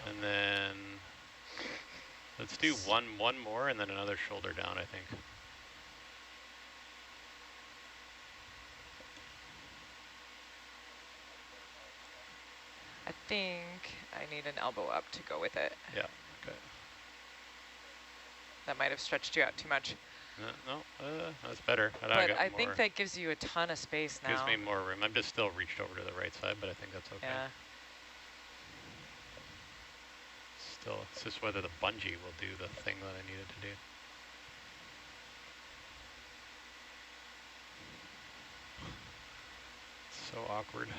And then let's do one more, and then another shoulder down, I think. I think I need an elbow up to go with it. Yeah, okay. That might have stretched you out too much. No, that's better. But I think that gives you a ton of space now. Gives me more room. I'm just still reached over to the right side, but I think that's okay. Yeah. Still, it's just whether the bungee will do the thing that I needed to do. It's so awkward.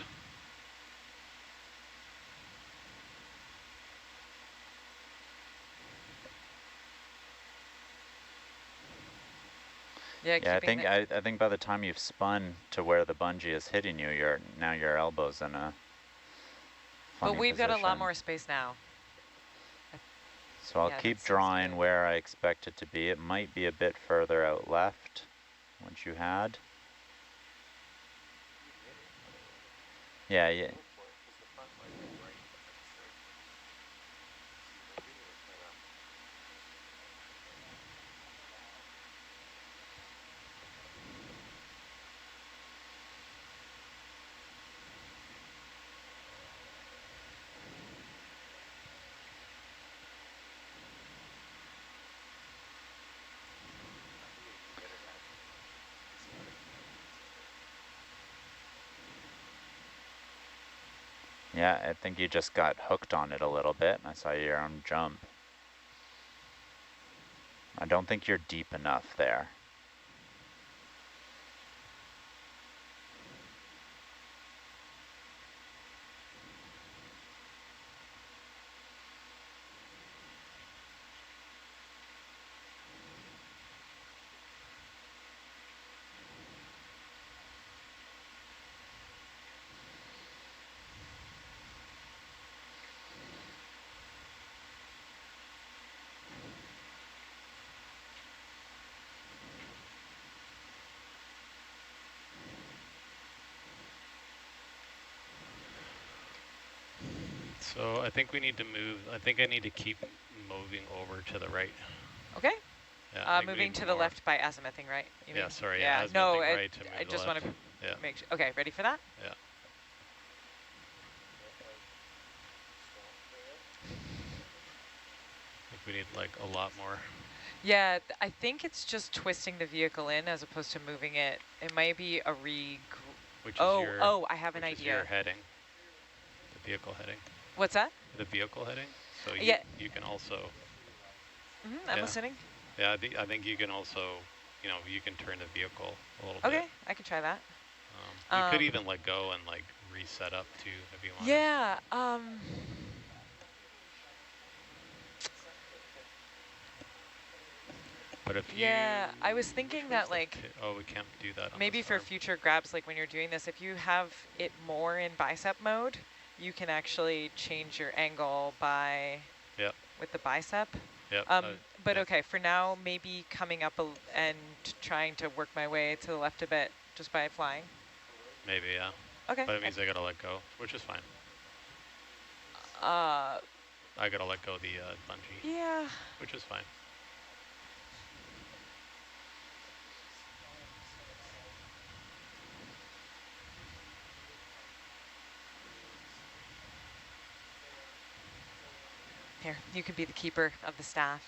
Yeah, I think by the time you've spun to where the bungee is hitting you, now your elbow's in a funny But we've position. got a lot more space now. So I'll keep drawing where I expect it to be. It might be a bit further out left, which you had. Yeah. Yeah, I think you just got hooked on it a little bit, and I saw your own jump. I don't think you're deep enough there. So I think we need to move. I think I need to keep moving over to the right. Okay. Yeah, moving to the left by azimuthing, right? You mean? Sorry. Yeah. Azimuthing No, right to move I just want to make sure. Okay, ready for that? Yeah. I think we need like a lot more. Yeah, I think it's just twisting the vehicle in as opposed to moving it. It might be a I have an idea. Which is your heading. The vehicle heading. What's that? The vehicle heading. So you can also. I'm listening. Yeah, I think you can also, you can turn the vehicle a little bit. Okay, I can try that. You could even let go and like reset up too if you want. Yeah. But if I was thinking that like. We can't do that. Maybe for future grabs, like when you're doing this, if you have it more in bicep mode, you can actually change your angle by. With the bicep. But okay, for now, maybe coming up and trying to work my way to the left a bit just by flying. Maybe, yeah. Okay. But it means I gotta let go, which is fine. I gotta let go of the bungee. Yeah. Which is fine. Here, you can be the keeper of the staff.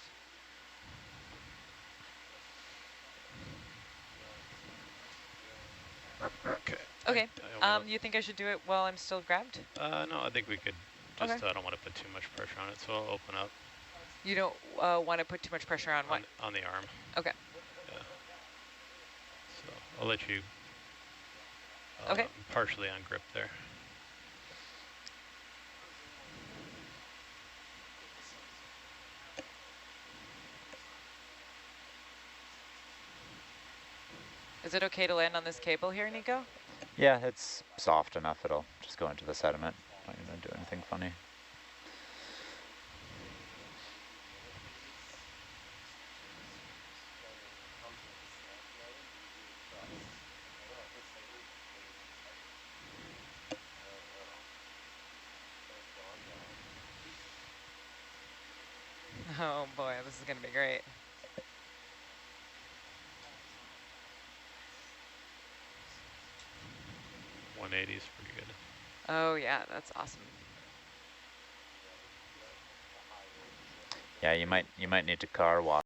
Okay. Okay. I open You think I should do it while I'm still grabbed? no, I think we could just, Okay. I don't want to put too much pressure on it, so I'll open up. You don't want to put too much pressure on what? On the arm. Okay. Yeah. So I'll let you Okay. partially ungrip there. Is it okay to land on this cable here, Nico? Yeah, it's soft enough. It'll just go into the sediment. Not going to do anything funny. Oh boy, this is going to be great. .180 is pretty good. Oh yeah, that's awesome. Yeah, you might need to car wash.